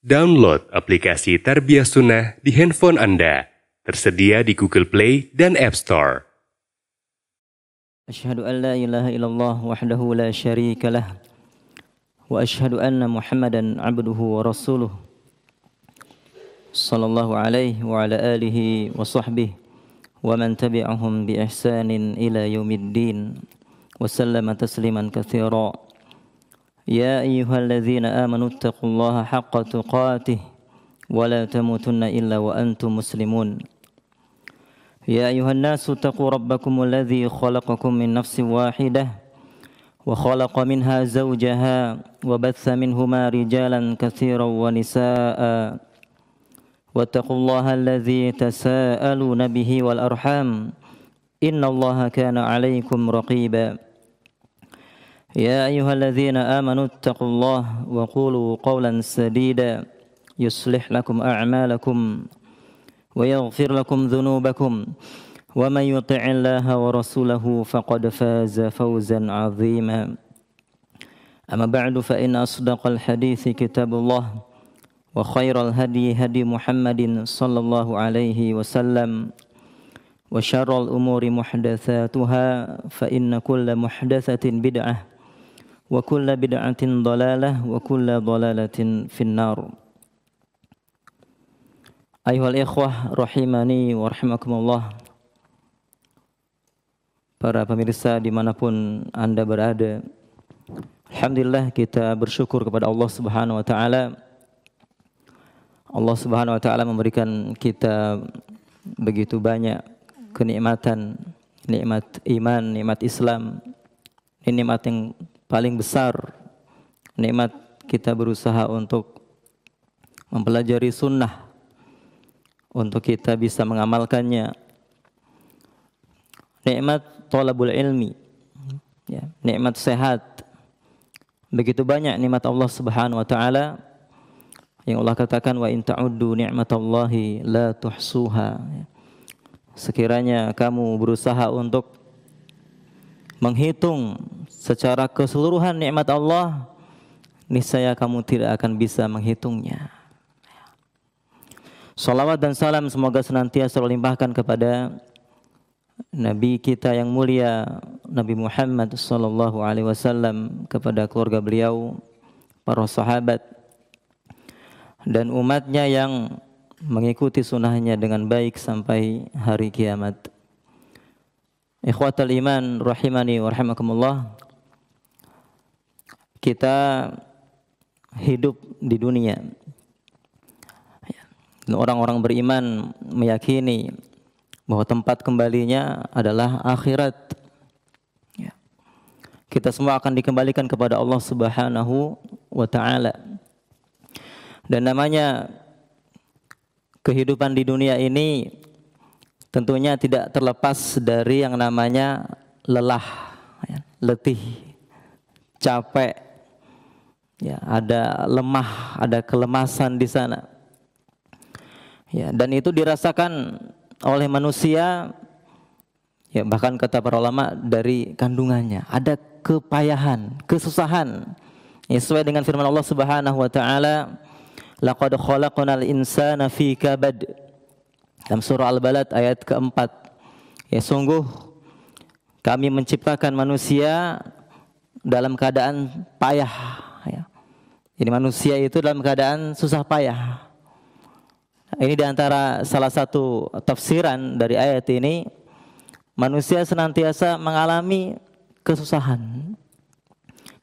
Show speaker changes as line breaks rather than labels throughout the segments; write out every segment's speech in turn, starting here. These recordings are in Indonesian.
Download aplikasi Tarbiyah Sunnah di handphone Anda. Tersedia di Google Play dan App Store.
Asyhadu an la ilaha illallah wahdahu la syarika lah wa asyhadu anna Muhammadan abduhu wa rasuluh sallallahu alaihi wa ala alihi wa sahbihi wa man tabi'ahum bi ihsanin ila yaumiddin wa sallama tasliman katsira. Ya ayyuhalladzina amanu taqullaha haqqa tuqatih wa la tamutunna illa wa antum muslimun. يا أيها الناس اتقوا ربكم الذي خلقكم من نفس واحدة وخلق منها زوجها وبث منهما رجالا كثيرا ونساء واتقوا الله الذي تساءلون به والأرحام إن الله كان عليكم رقيبا يا أيها الذين آمنوا اتقوا الله وقولوا قولا سديدا يصلح لكم أعمالكم ويغفر لكم ذنوبكم ومن يطع الله ورسوله فقد فاز فوزا عظيما أما بعد فإن أصدق الحديث كتاب الله وخير الهدي هدي محمد صلى الله عليه وسلم وشر الأمور محدثاتها فإن كل محدثة بدعة وكل بدعة ضلالة وكل ضلالة في النار. Ayuhal ikhwah rahimani wa rahimakumullah. Para pemirsa dimanapun Anda berada, alhamdulillah kita bersyukur kepada Allah Subhanahu wa Ta'ala. Allah Subhanahu wa Ta'ala memberikan kita begitu banyak kenikmatan, nikmat iman, nikmat Islam. Ini nikmat yang paling besar, nikmat kita berusaha untuk mempelajari sunnah, untuk kita bisa mengamalkannya. Nikmat thalabul ilmi, ya, nikmat sehat. Begitu banyak nikmat Allah Subhanahu wa Ta'ala yang Allah katakan wa in ta'uddu ni'matallahi la tuhsuha. Sekiranya kamu berusaha untuk menghitung secara keseluruhan nikmat Allah, niscaya kamu tidak akan bisa menghitungnya. Salawat dan salam semoga senantiasa terlimpahkan kepada Nabi kita yang mulia, Nabi Muhammad sallallahu alaihi wasallam, kepada keluarga beliau, para sahabat, dan umatnya yang mengikuti sunnahnya dengan baik sampai hari kiamat. Ikhwatal iman rahimani wa rahimakumullah. Kita hidup di dunia. Orang-orang beriman meyakini bahwa tempat kembalinya adalah akhirat. Ya. Kita semua akan dikembalikan kepada Allah Subhanahu wa Ta'ala. Dan namanya kehidupan di dunia ini tentunya tidak terlepas dari yang namanya lelah, ya, letih, capek, ya, ada lemah, ada kelemasan di sana. Ya, dan itu dirasakan oleh manusia, ya, bahkan kata para ulama dari kandungannya ada kepayahan, kesusahan. Ya, sesuai dengan firman Allah Subhanahu wa Ta'ala, laqad khalaqnal insana fi kabad. Dalam surah Al-Balad ayat keempat. Ya, sungguh kami menciptakan manusia dalam keadaan payah. Ya. Jadi manusia itu dalam keadaan susah payah. Ini diantara salah satu tafsiran dari ayat ini. Manusia senantiasa mengalami kesusahan.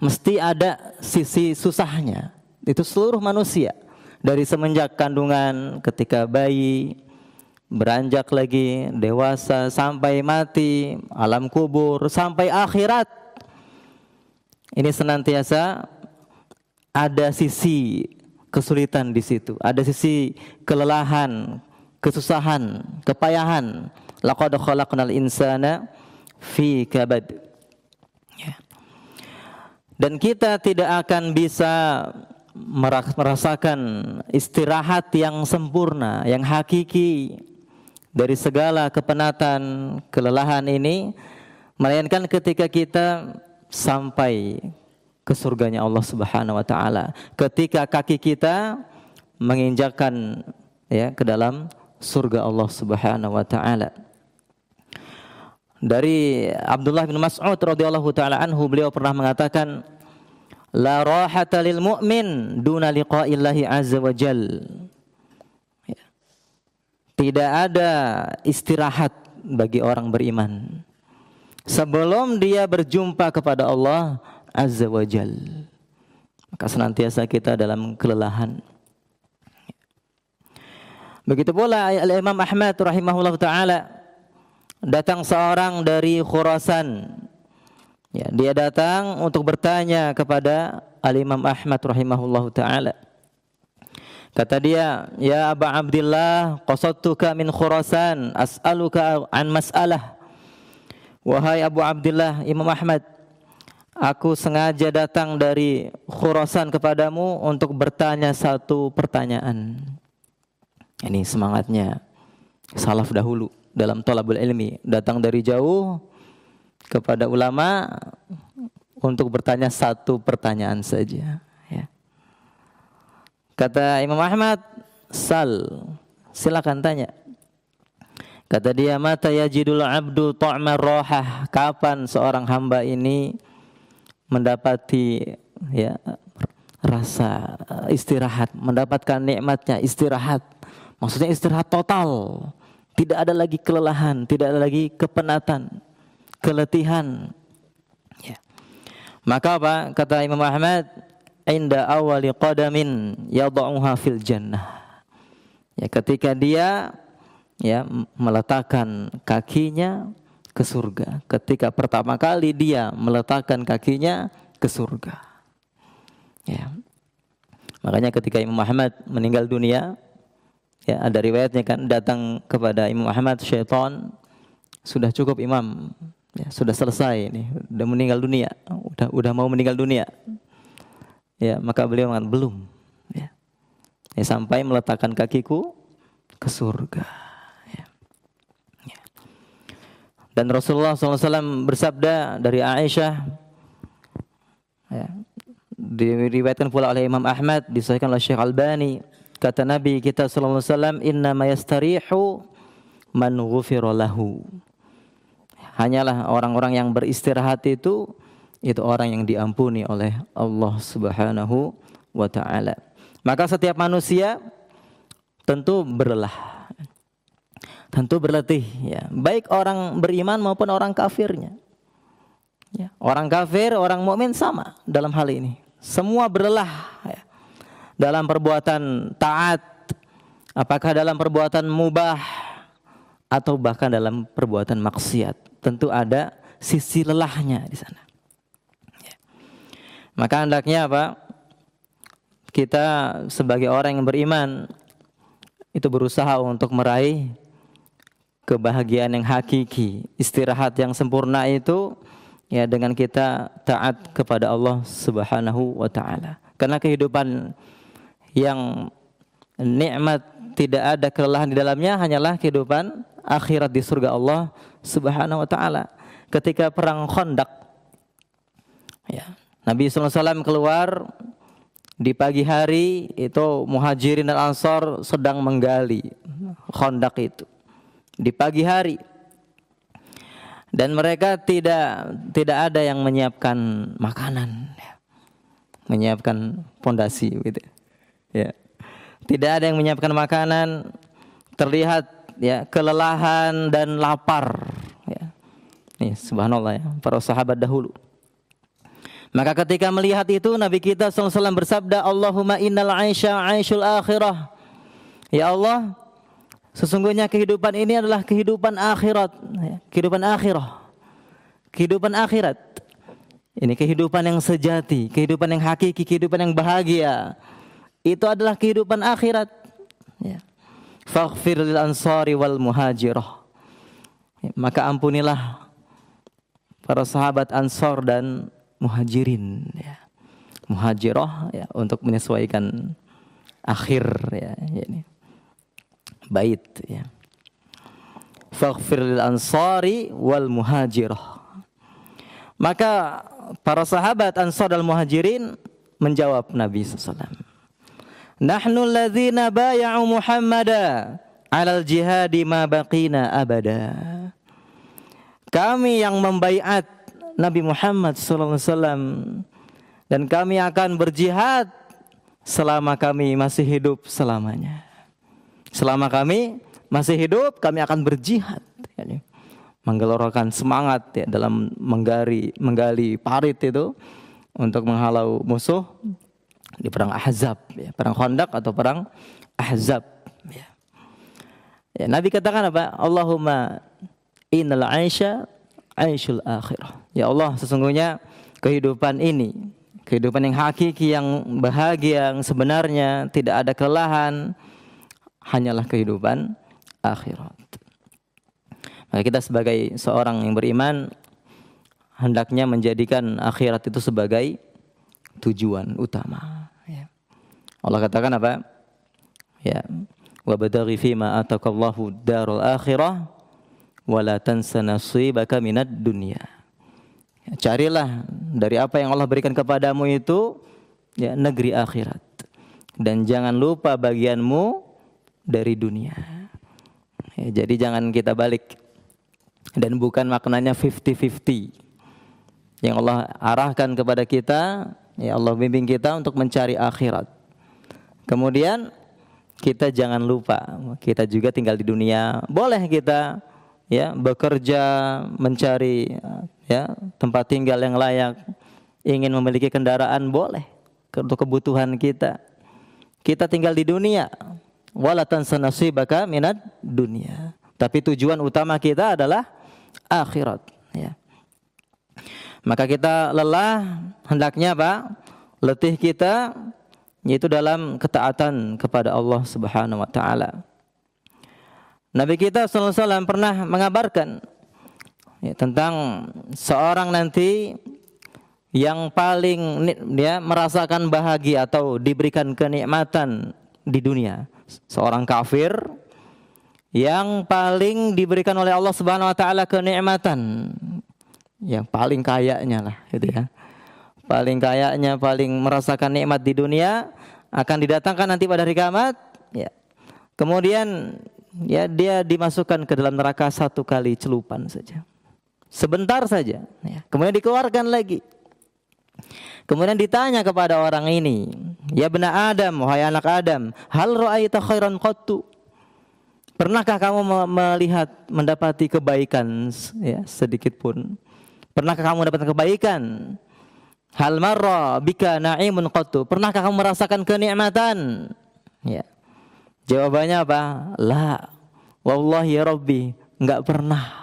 Mesti ada sisi susahnya. Itu seluruh manusia. Dari semenjak kandungan, ketika bayi, beranjak lagi, dewasa, sampai mati, alam kubur, sampai akhirat. Ini senantiasa ada sisi kesulitan di situ, ada sisi kelelahan, kesusahan, kepayahan. Laqad khalaqnal insana fi kabad. Ya. Dan kita tidak akan bisa merasakan istirahat yang sempurna, yang hakiki dari segala kepenatan, kelelahan ini, melainkan ketika kita sampai ke surganya Allah Subhanahu wa taala. Ketika kaki kita menginjakkan ya ke dalam surga Allah Subhanahu wa taala. Dari Abdullah bin Mas'ud radhiyallahu taala anhu, beliau pernah mengatakan, la rahata lil mu'min duna liqa'illahi azza wa jal. Tidak ada istirahat bagi orang beriman sebelum dia berjumpa kepada Allah azza wa jal. Maka senantiasa kita dalam kelelahan. Begitu pula Al-Imam Ahmad rahimahullah ta'ala, datang seorang dari Khurasan. Ya, dia datang untuk bertanya kepada Al-Imam Ahmad rahimahullah ta'ala. Kata dia, ya Aba Abdillah, qasadtuka min Khurasan, as'aluka an mas'alah. Wahai Abu Abdillah, Imam Ahmad, aku sengaja datang dari Khurasan kepadamu untuk bertanya satu pertanyaan. Ini semangatnya salaf dahulu dalam thalabul ilmi, datang dari jauh kepada ulama untuk bertanya satu pertanyaan saja. Ya. Kata Imam Ahmad, silakan tanya. Kata dia, mata yajidul abdu ta'mar rohah, kapan seorang hamba ini mendapati ya rasa istirahat, mendapatkan nikmatnya istirahat. Maksudnya istirahat total. Tidak ada lagi kelelahan, tidak ada lagi kepenatan, keletihan. Ya. Maka apa? Kata Imam Ahmad, inda awali qadamin yada'uha fil jannah. Ya, ketika dia ya meletakkan kakinya ke surga. Ketika pertama kali dia meletakkan kakinya ke surga. Ya. Makanya ketika Imam Ahmad meninggal dunia, ya ada riwayatnya kan, datang kepada Imam Ahmad syaitan, sudah cukup Imam, ya, sudah selesai ini, udah meninggal dunia, udah mau meninggal dunia. Ya, maka beliau mengatakan belum. Ya. Ya, sampai meletakkan kakiku ke surga. Ya. Ya. Dan Rasulullah SAW bersabda dari Aisyah, ya, diriwayatkan pula oleh Imam Ahmad, disahihkan oleh Syekh Albani. Kata Nabi kita sallallahu alaihi wasallam, innama yastarihu man ghufira lahu. Hanyalah orang-orang yang beristirahat itu orang yang diampuni oleh Allah Subhanahu wa taala. Maka setiap manusia tentu berlelah, tentu berletih, ya. Baik orang beriman maupun orang kafirnya. Ya. Orang kafir, orang mukmin sama dalam hal ini. Semua berlelah, ya. Dalam perbuatan taat, apakah dalam perbuatan mubah atau bahkan dalam perbuatan maksiat, tentu ada sisi lelahnya di sana. Ya. Maka hendaknya apa? Kita sebagai orang yang beriman itu berusaha untuk meraih kebahagiaan yang hakiki, istirahat yang sempurna itu ya dengan kita taat kepada Allah Subhanahu wa taala. Karena kehidupan yang nikmat tidak ada kelelahan di dalamnya hanyalah kehidupan akhirat di surga Allah Subhanahu wa taala. Ketika perang Khandaq, ya, Nabi sallallahu alaihi wasallam keluar di pagi hari, itu Muhajirin dan Ansor sedang menggali Khandaq itu di pagi hari. Dan mereka tidak ada yang menyiapkan makanan, ya, menyiapkan pondasi gitu. Ya. Tidak ada yang menyiapkan makanan, terlihat ya kelelahan dan lapar. Ya. Nih, subhanallah ya, para sahabat dahulu. Maka ketika melihat itu Nabi kita SAW bersabda, Allahumma innal aisha aishul akhirah. Ya Allah, sesungguhnya kehidupan ini adalah kehidupan akhirat, ya. Kehidupan akhirah, kehidupan akhirat. Ini kehidupan yang sejati, kehidupan yang hakiki, kehidupan yang bahagia. Itu adalah kehidupan akhirat. Ya. Faghfir lil ansari wal muhajirah. Ya, maka ampunilah para sahabat Ansor dan Muhajirin. Ya. Muhajirah ya, untuk menyesuaikan akhir ya, ini bait ya. Faghfir lil ansari wal muhajirah. Maka para sahabat Ansor dan Muhajirin menjawab Nabi SAW. Nahnu alladzina bay'u Muhammada 'alal jihadi ma baqina abada. Kami yang membaiat Nabi Muhammad sallallahu alaihi wasallam dan kami akan berjihad selama kami masih hidup selamanya. Selama kami masih hidup, kami akan berjihad. Menggelorkan semangat ya, dalam menggali parit itu untuk menghalau musuh di perang Ahzab, ya, perang Khandaq atau perang Ahzab. Ya. Ya, Nabi katakan apa? Allahumma innal aisha aishul akhirah. Ya Allah, sesungguhnya kehidupan ini, kehidupan yang hakiki, yang bahagia, yang sebenarnya tidak ada kelelahan, hanyalah kehidupan akhirat. Maka kita sebagai seorang yang beriman hendaknya menjadikan akhirat itu sebagai tujuan utama. Ya. Allah katakan apa? Ya, wabtaghi fima atakallahu darul akhirah wala tansa nasibaka minad dunya. Ya, carilah dari apa yang Allah berikan kepadamu itu ya negeri akhirat, dan jangan lupa bagianmu dari dunia. Ya, jadi jangan kita balik, dan bukan maknanya 50-50. Yang Allah arahkan kepada kita, ya Allah bimbing kita untuk mencari akhirat. Kemudian kita jangan lupa, kita juga tinggal di dunia. Boleh kita ya bekerja, mencari ya tempat tinggal yang layak, ingin memiliki kendaraan, boleh untuk kebutuhan kita. Kita tinggal di dunia. Wala tansa nasibaka minad dunya. Tapi tujuan utama kita adalah akhirat, ya. Maka kita lelah, hendaknya apa? Letih kita yaitu dalam ketaatan kepada Allah Subhanahu wa taala. Nabi kita sallallahu alaihi wasallam pernah mengabarkan ya, tentang seorang nanti yang paling dia merasakan bahagia atau diberikan kenikmatan di dunia. Seorang kafir yang paling diberikan oleh Allah Subhanahu wa taala kenikmatan, yang paling kayanya lah gitu ya. Paling kayanya, paling merasakan nikmat di dunia, akan didatangkan nanti pada hari kiamat ya. Kemudian ya dia dimasukkan ke dalam neraka 1 kali celupan saja. Sebentar saja ya. Kemudian dikeluarkan lagi. Kemudian ditanya kepada orang ini, ya bena Adam, wahai anak Adam, hal ra'aita khairan qattu? Pernahkah kamu melihat, mendapati kebaikan ya, sedikit pun? Pernahkah kamu mendapatkan kebaikan? Hal marra bika na'imun qattu? Pernahkah kamu merasakan kenikmatan? Ya. Jawabannya apa? La. Wallahi ya Rabbi, enggak pernah.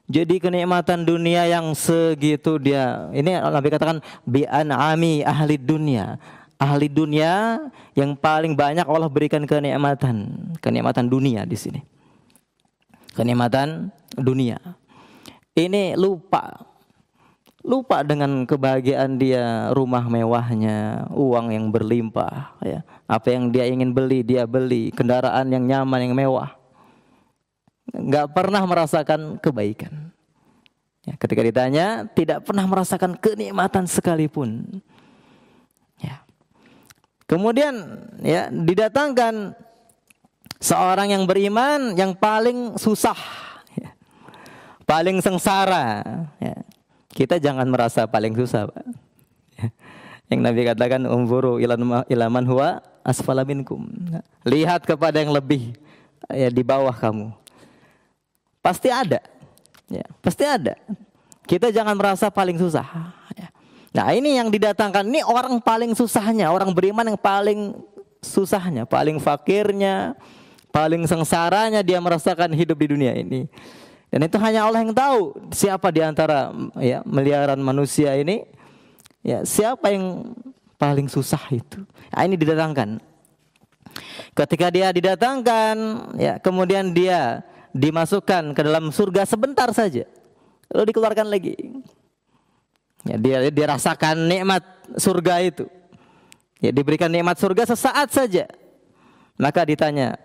Jadi kenikmatan dunia yang segitu dia. Ini Nabi katakan bi an'ami ahli dunia. Ahli dunia yang paling banyak Allah berikan kenikmatan dunia di sini. Kenikmatan dunia. Ini lupa dengan kebahagiaan dia, rumah mewahnya, uang yang berlimpah, ya. Apa yang dia ingin beli dia beli, kendaraan yang nyaman, yang mewah. Enggak pernah merasakan kebaikan. Ya, ketika ditanya, tidak pernah merasakan kenikmatan sekalipun. Ya. Kemudian ya didatangkan seorang yang beriman yang paling susah, ya, paling sengsara. Ya. Kita jangan merasa paling susah, Pak. Ya. Yang Nabi katakan umfuru ilaman huwa asfala minkum. Lihat kepada yang lebih ya di bawah kamu. Pasti ada. Ya, pasti ada. Kita jangan merasa paling susah. Ya. Nah ini yang didatangkan, ini orang paling susahnya, orang beriman yang paling susahnya, paling fakirnya, paling sengsaranya dia merasakan hidup di dunia ini. Dan itu hanya Allah yang tahu siapa di antara ya, miliaran manusia ini, ya siapa yang paling susah itu. Nah ini didatangkan. Ketika dia didatangkan, ya kemudian dia dimasukkan ke dalam surga sebentar saja, lalu dikeluarkan lagi. Ya, dia rasakan nikmat surga itu. Ya, diberikan nikmat surga sesaat saja. Maka ditanya,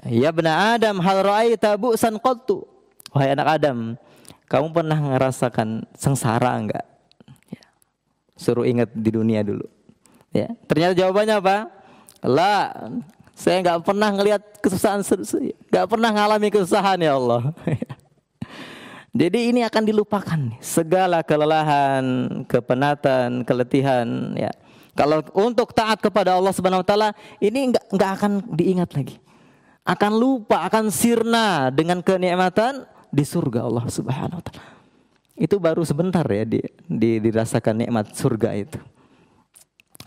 ya bena Adam, hal ra'aita bu'san qattu? Wahai anak Adam, kamu pernah ngerasakan sengsara enggak? Ya. Suruh ingat di dunia dulu. Ya, ternyata jawabannya apa? La, saya nggak pernah ngelihat kesusahan, nggak pernah ngalami kesusahan ya Allah. Jadi ini akan dilupakan segala kelelahan, kepenatan, keletihan. Ya, kalau untuk taat kepada Allah Subhanahu Wa Taala ini nggak akan diingat lagi, akan lupa, akan sirna dengan kenikmatan di surga Allah Subhanahu Wa Taala. Itu baru sebentar ya dirasakan nikmat surga itu.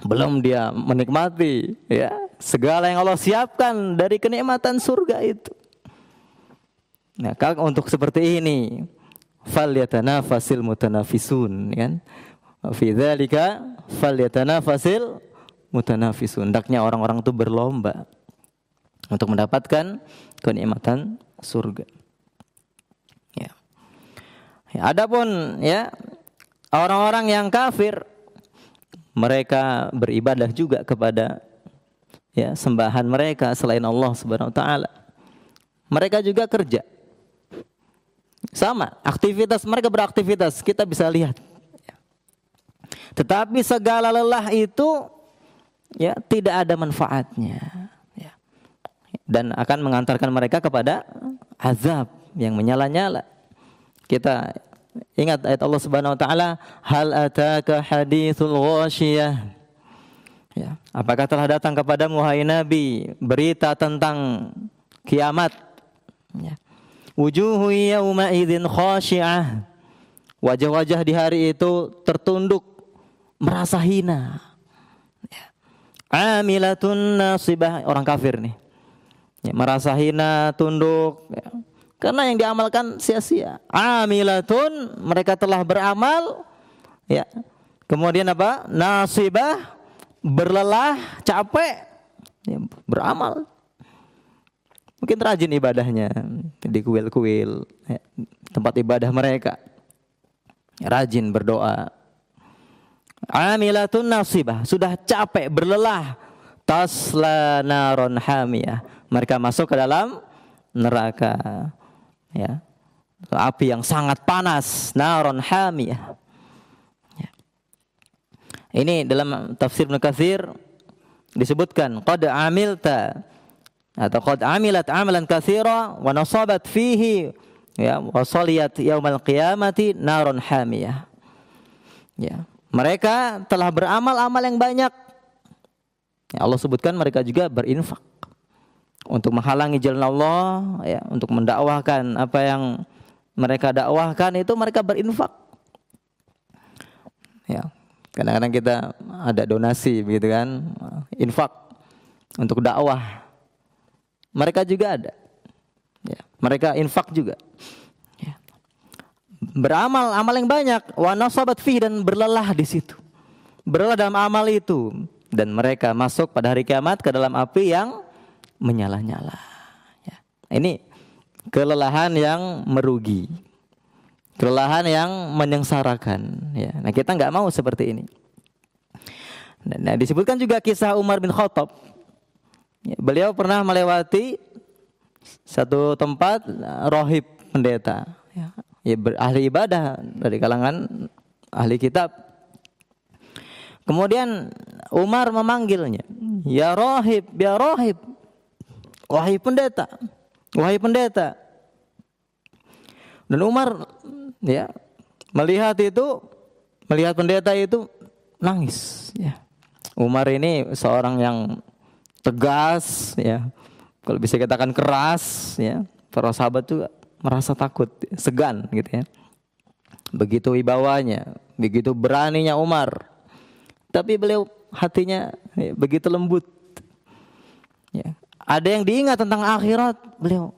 Belum dia menikmati ya segala yang Allah siapkan dari kenikmatan surga itu. Nah, kalau untuk seperti ini, falyatanafasil mutanafisun, kan? Fi dzalika falyatanafasil mutanafisun. Hendaknya orang-orang itu berlomba untuk mendapatkan kenikmatan surga. Ya. Adapun ya orang-orang yang kafir, mereka beribadah juga kepada ya sembahan mereka selain Allah Subhanahu Wa Taala. Mereka juga kerja. Sama, aktivitas mereka beraktivitas, kita bisa lihat. Tetapi segala lelah itu ya tidak ada manfaatnya, ya. Dan akan mengantarkan mereka kepada azab yang menyala-nyala. Kita ingat ayat Allah Subhanahu Wa Taala, hal ataka haditsul ghasyiyah. Ya, apakah telah datang kepadamu wahai Nabi berita tentang kiamat? Ya. Wujuhu yawma idzin khashi'ah. Wajah-wajah di hari itu tertunduk, merasa hina. Ya. Amilatun nasibah, orang kafir nih. Ya, merasa hina, tunduk. Ya. Karena yang diamalkan sia-sia. Amilatun, mereka telah beramal. Ya. Kemudian apa? Nasibah, berlelah, capek. Ya, beramal. Mungkin rajin ibadahnya di kuil-kuil, ya, tempat ibadah mereka. Rajin berdoa. Amilatun nasibah, sudah capek, berlelah. Tasla naron hamiyah. Mereka masuk ke dalam neraka. Ya. Api yang sangat panas, naron hamiyah. Ya. Ini dalam tafsir Ibnu Katsir disebutkan qad amilta atau qad amilat amalan katsira wa nasabat fihi ya wa saliyat yaumal qiyamati narun hamiyah. Ya, mereka telah beramal amal yang banyak. Ya, Allah sebutkan mereka juga berinfak untuk menghalangi jalan Allah, ya, untuk mendakwahkan apa yang mereka dakwahkan itu mereka berinfak. Ya, kadang-kadang kita ada donasi begitu kan, infak untuk dakwah. Mereka juga ada, ya, mereka infak juga, ya. Beramal amal yang banyak, wa nasabat fi, dan berlelah di situ, berlelah dalam amal itu, dan mereka masuk pada hari kiamat ke dalam api yang menyala-nyala. Ya. Ini kelelahan yang merugi, kelelahan yang menyengsarakan. Ya. Nah, kita nggak mau seperti ini. Nah, disebutkan juga kisah Umar bin Khattab. Ya, beliau pernah melewati satu tempat rohib pendeta, ya, ahli ibadah dari kalangan ahli kitab. Kemudian Umar memanggilnya, ya rohib, wahai pendeta, wahai pendeta. Dan Umar ya melihat pendeta itu nangis. Ya. Umar ini seorang yang tegas, ya, kalau bisa katakan keras, ya. Para sahabat juga merasa takut, segan, gitu ya. Begitu wibawanya, begitu beraninya Umar, tapi beliau hatinya ya, begitu lembut. Ya. Ada yang diingat tentang akhirat, beliau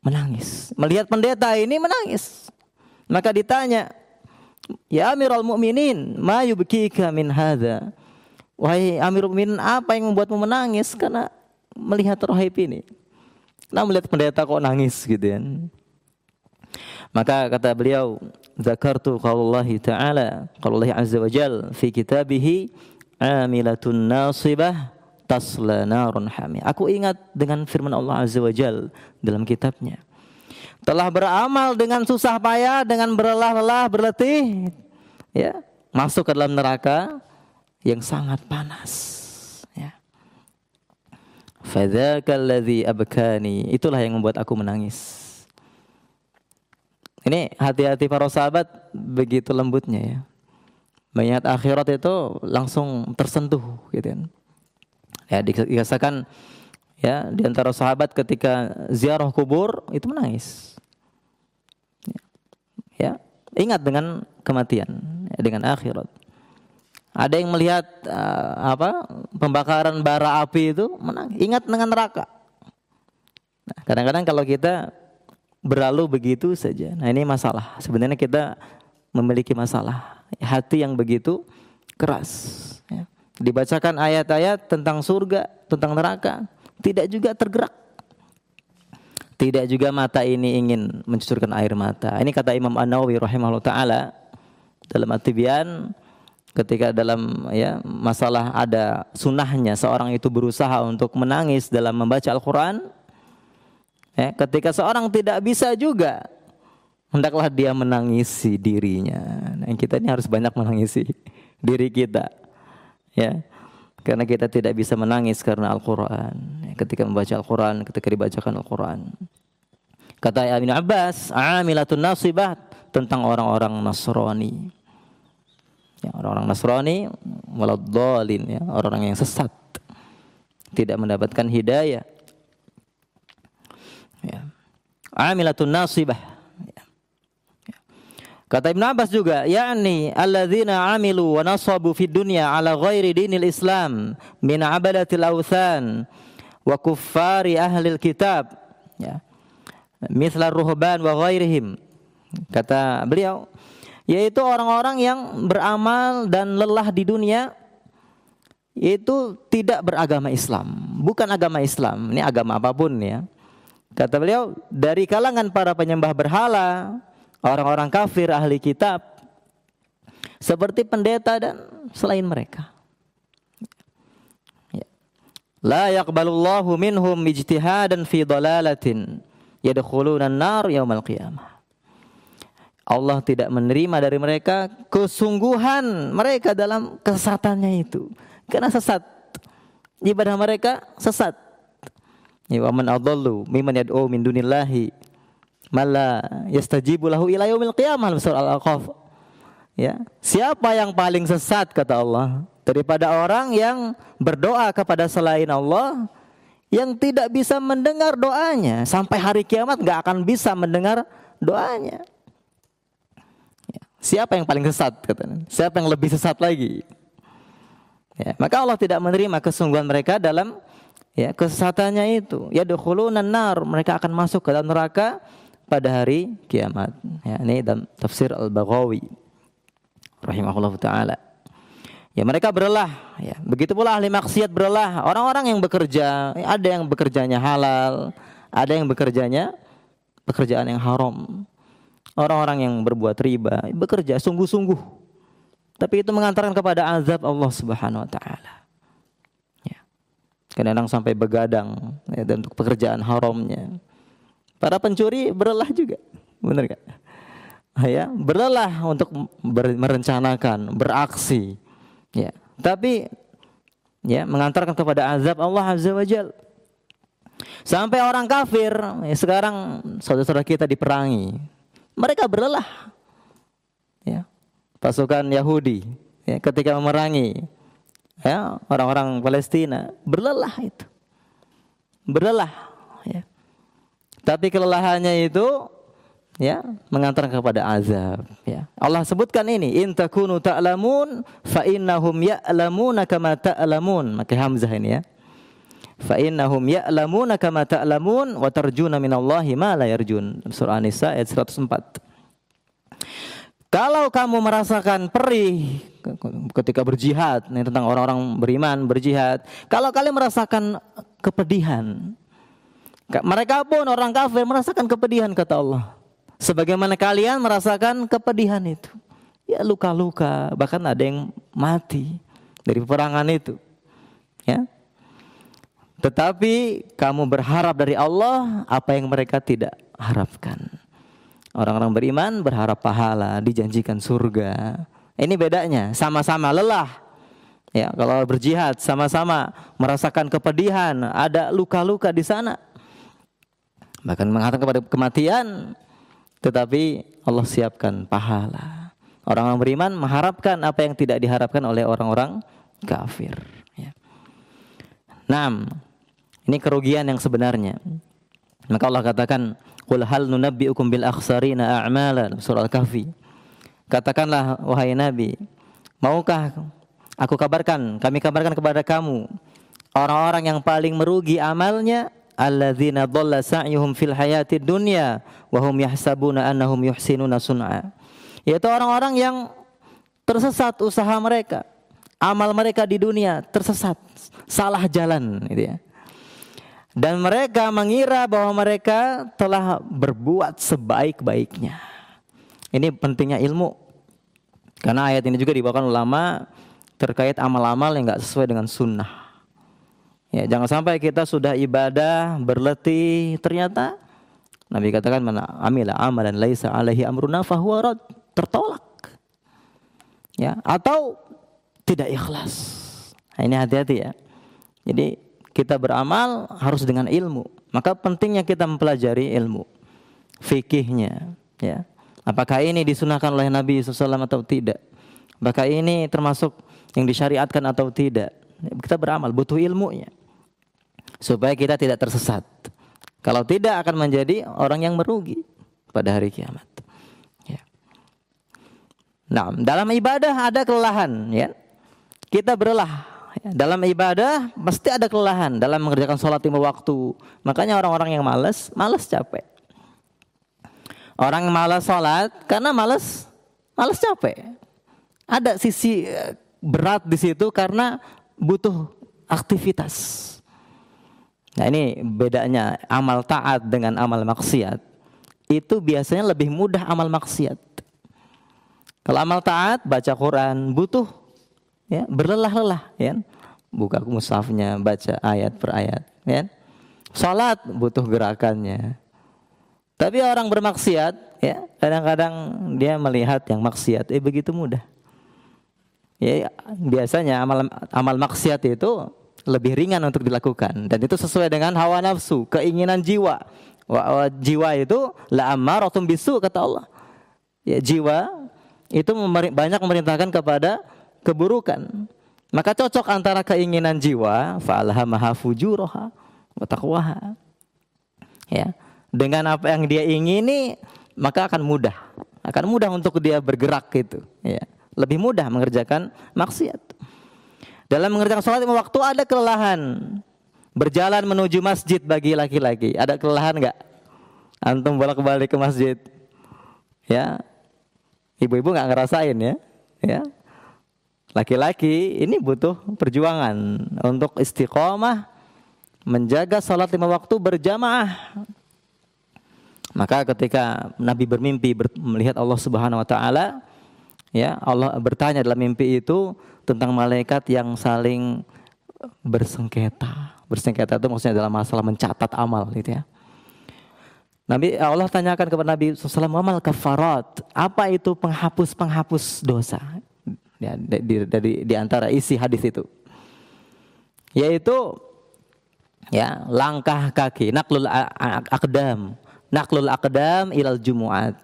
menangis. Melihat pendeta ini menangis, maka ditanya, ya Amirul Mukminin, ma yubkika min hadza? Wahai Amirul Mukminin, apa yang membuatmu menangis? Karena melihat rohib ini. Nah, melihat pendeta kok nangis gitu ya. Maka kata beliau, zakartu qaulallahi ta'ala, qaulallahi azza wa jalla fi kitabihi amilatun nasibah tasla narun hamiyah. Aku ingat dengan firman Allah azza wa jalla dalam kitabnya. Telah beramal dengan susah payah, dengan berlelah-lelah, berletih, ya, masuk ke dalam neraka yang sangat panas. Ya. Fadzakal ladzi abkani, itulah yang membuat aku menangis. Ini hati-hati para sahabat begitu lembutnya ya. Mengingat akhirat itu langsung tersentuh gitu kan. Ya dikatakan ya di antara sahabat ketika ziarah kubur itu menangis. Ya, ingat dengan kematian, ya, dengan akhirat. Ada yang melihat pembakaran bara api itu menangis, ingat dengan neraka. Nah, kadang-kadang kalau kita berlalu begitu saja. Nah, ini masalah. Sebenarnya kita memiliki masalah. Hati yang begitu keras. Ya. Dibacakan ayat-ayat tentang surga, tentang neraka, tidak juga tergerak. Tidak juga mata ini ingin mencucurkan air mata. Ini kata Imam An-Nawawi rahimahullah ta'ala dalam At-Tibyan, ketika dalam ya masalah ada sunnahnya seorang itu berusaha untuk menangis dalam membaca Al-Quran. Ya, ketika seorang tidak bisa juga, hendaklah dia menangisi dirinya. Nah, kita ini harus banyak menangisi diri kita, ya, karena kita tidak bisa menangis karena Al-Quran. Ya, ketika membaca Al-Quran, ketika dibacakan Al-Quran, kata Ibnu Abbas, amilatun nasibah, tentang orang-orang Nasrani. Ya, orang-orang Nasrani, waladhdallin, ya, orang-orang yang sesat, tidak mendapatkan hidayah. Ya. Amilatun nasibah. Ya. Ya. Kata Ibn Abbas juga, yakni alladzina amilu wa nasabu fid dunya ala ghairi dinil Islam min abadatil awthan wa kuffari ahlil kitab. Ya. Mithla ruhban wa ghairihim. Kata beliau, yaitu orang-orang yang beramal dan lelah di dunia itu tidak beragama Islam, bukan agama Islam, ini agama apapun ya. Kata beliau, dari kalangan para penyembah berhala, orang-orang kafir ahli kitab, seperti pendeta dan selain mereka. La yaqbalullahu minhum ijtihadan fi dhalalatin yadkhuluna an-nar yaumal qiyamah. Allah tidak menerima dari mereka kesungguhan mereka dalam kesesatannya itu. Karena sesat. Ibadah mereka sesat. Wa man adallu mimman yad'u min dunillahi malla yastajibu lahu ila yaumil qiyamah, surah Al-Aqaf. Ya, siapa yang paling sesat kata Allah daripada orang yang berdoa kepada selain Allah yang tidak bisa mendengar doanya sampai hari kiamat, enggak akan bisa mendengar doanya. Ya, siapa yang paling sesat katanya? Siapa yang lebih sesat lagi? Ya, maka Allah tidak menerima kesungguhan mereka dalam ya kesesatannya itu. Yadkhuluna an-nar, mereka akan masuk ke dalam neraka pada hari kiamat. Ya, ini dalam tafsir Al-Baghawi rahimahullah taala. Ya, mereka berlelah, ya. Begitu pula ahli maksiat berlelah, orang-orang yang bekerja, ada yang bekerjanya halal, ada yang bekerjanya pekerjaan yang haram. Orang-orang yang berbuat riba, bekerja sungguh-sungguh, tapi itu mengantarkan kepada azab Allah Subhanahu wa taala. Kadang-kadang sampai begadang ya, dan untuk pekerjaan haramnya. Para pencuri berlelah juga, benar gak? Ya, berlelah untuk merencanakan, beraksi, ya. Tapi ya mengantarkan kepada azab Allah Azza wa Jalla. Sampai orang kafir, ya, sekarang saudara-saudara kita diperangi, mereka berlelah. Ya, pasukan Yahudi, ya, ketika memerangi ya orang-orang Palestina, berlelah itu, berlelah ya. Tapi kelelahannya itu ya mengantarkan kepada azab ya. Allah sebutkan ini, in takunu ta'lamun fa innahum ya'lamuna kama ta'lamun, pakai hamzah ini ya. Fa innahum ya'lamuna kama ta'lamun wa tarjuna minallahi ma la yarjun, surah An-Nisa ayat 104. Kalau kamu merasakan perih ketika berjihad, ini tentang orang-orang beriman berjihad. Kalau kalian merasakan kepedihan, mereka pun orang kafir merasakan kepedihan kata Allah. Sebagaimana kalian merasakan kepedihan itu, ya luka-luka, bahkan ada yang mati dari peperangan itu. Ya. Tetapi kamu berharap dari Allah apa yang mereka tidak harapkan. Orang-orang beriman berharap pahala, dijanjikan surga. Ini bedanya, sama-sama lelah. Ya, kalau berjihad sama-sama merasakan kepedihan, ada luka-luka di sana. Bahkan mengatakan kepada kematian, tetapi Allah siapkan pahala. Orang-orang beriman mengharapkan apa yang tidak diharapkan oleh orang-orang kafir. Ya. Nah, ini kerugian yang sebenarnya. Maka Allah katakan, "Qul hal nunabbi'ukum bil akhsarina a'mala." Surah Al-Kahfi. Katakanlah wahai Nabi, maukah kami kabarkan kepada kamu orang-orang yang paling merugi amalnya, alladzina dhalla sa'yuhum fil hayatid dunya wa hum yahsabuna annahum yuhsinuna sun'a. Yaitu orang-orang yang tersesat usaha mereka, amal mereka di dunia tersesat, salah jalan gitu ya. Dan mereka mengira bahwa mereka telah berbuat sebaik-baiknya. Ini pentingnya ilmu. Karena ayat ini juga dibawakan ulama terkait amal-amal yang enggak sesuai dengan sunnah. Ya, jangan sampai kita sudah ibadah berletih, ternyata Nabi katakan mana amila amalan laisa alaihi amruna fahuwa rad, tertolak. Ya, atau tidak ikhlas. Nah, ini hati-hati ya. Jadi kita beramal harus dengan ilmu. Maka pentingnya kita mempelajari ilmu fikihnya, ya. Apakah ini disunahkan oleh Nabi SAW atau tidak? Apakah ini termasuk yang disyariatkan atau tidak? Kita beramal, butuh ilmunya supaya kita tidak tersesat. Kalau tidak akan menjadi orang yang merugi pada hari kiamat. Ya. Nah, dalam ibadah ada kelelahan, ya. Kita berlelah. Dalam ibadah pasti ada kelelahan dalam mengerjakan sholat 5 waktu. Makanya orang-orang yang malas capek. Orang yang malas sholat karena malas capek. Ada sisi berat di situ karena butuh aktivitas. Nah, ini bedanya amal taat dengan amal maksiat. Itu biasanya lebih mudah amal maksiat. Kalau amal taat baca Quran butuh ya berlelah-lelah ya. Buka mushafnya, baca ayat per ayat ya. Salat butuh gerakannya. Tapi orang bermaksiat ya, kadang-kadang dia melihat yang maksiat begitu mudah. Ya, biasanya amal maksiat itu lebih ringan untuk dilakukan dan itu sesuai dengan hawa nafsu, keinginan jiwa. Jiwa itu la ammaratun bisu kata Allah. Ya, jiwa itu banyak memerintahkan kepada keburukan. Maka cocok antara keinginan jiwa fa'alhamaha fujuraha wa taqwaha. Ya, dengan apa yang dia ingini maka akan mudah untuk dia bergerak gitu, ya. Lebih mudah mengerjakan maksiat. Dalam mengerjakan sholat 5 waktu ada kelelahan. Berjalan menuju masjid bagi laki-laki, ada kelelahan enggak? Antum bolak-balik ke masjid. Ya. Ibu-ibu enggak ngerasain ya. Ya. Laki-laki ini butuh perjuangan untuk istiqomah menjaga sholat 5 waktu berjamaah. Maka ketika Nabi bermimpi melihat Allah Subhanahu wa taala, ya, Allah bertanya dalam mimpi itu tentang malaikat yang saling bersengketa. Bersengketa itu maksudnya dalam masalah mencatat amal gitu ya. Allah tanyakan kepada Nabi SAW, amal kafarat, apa itu penghapus dosa? Ya, di antara isi hadis itu, yaitu ya langkah kaki, naklul aqdam ilal jumu'at.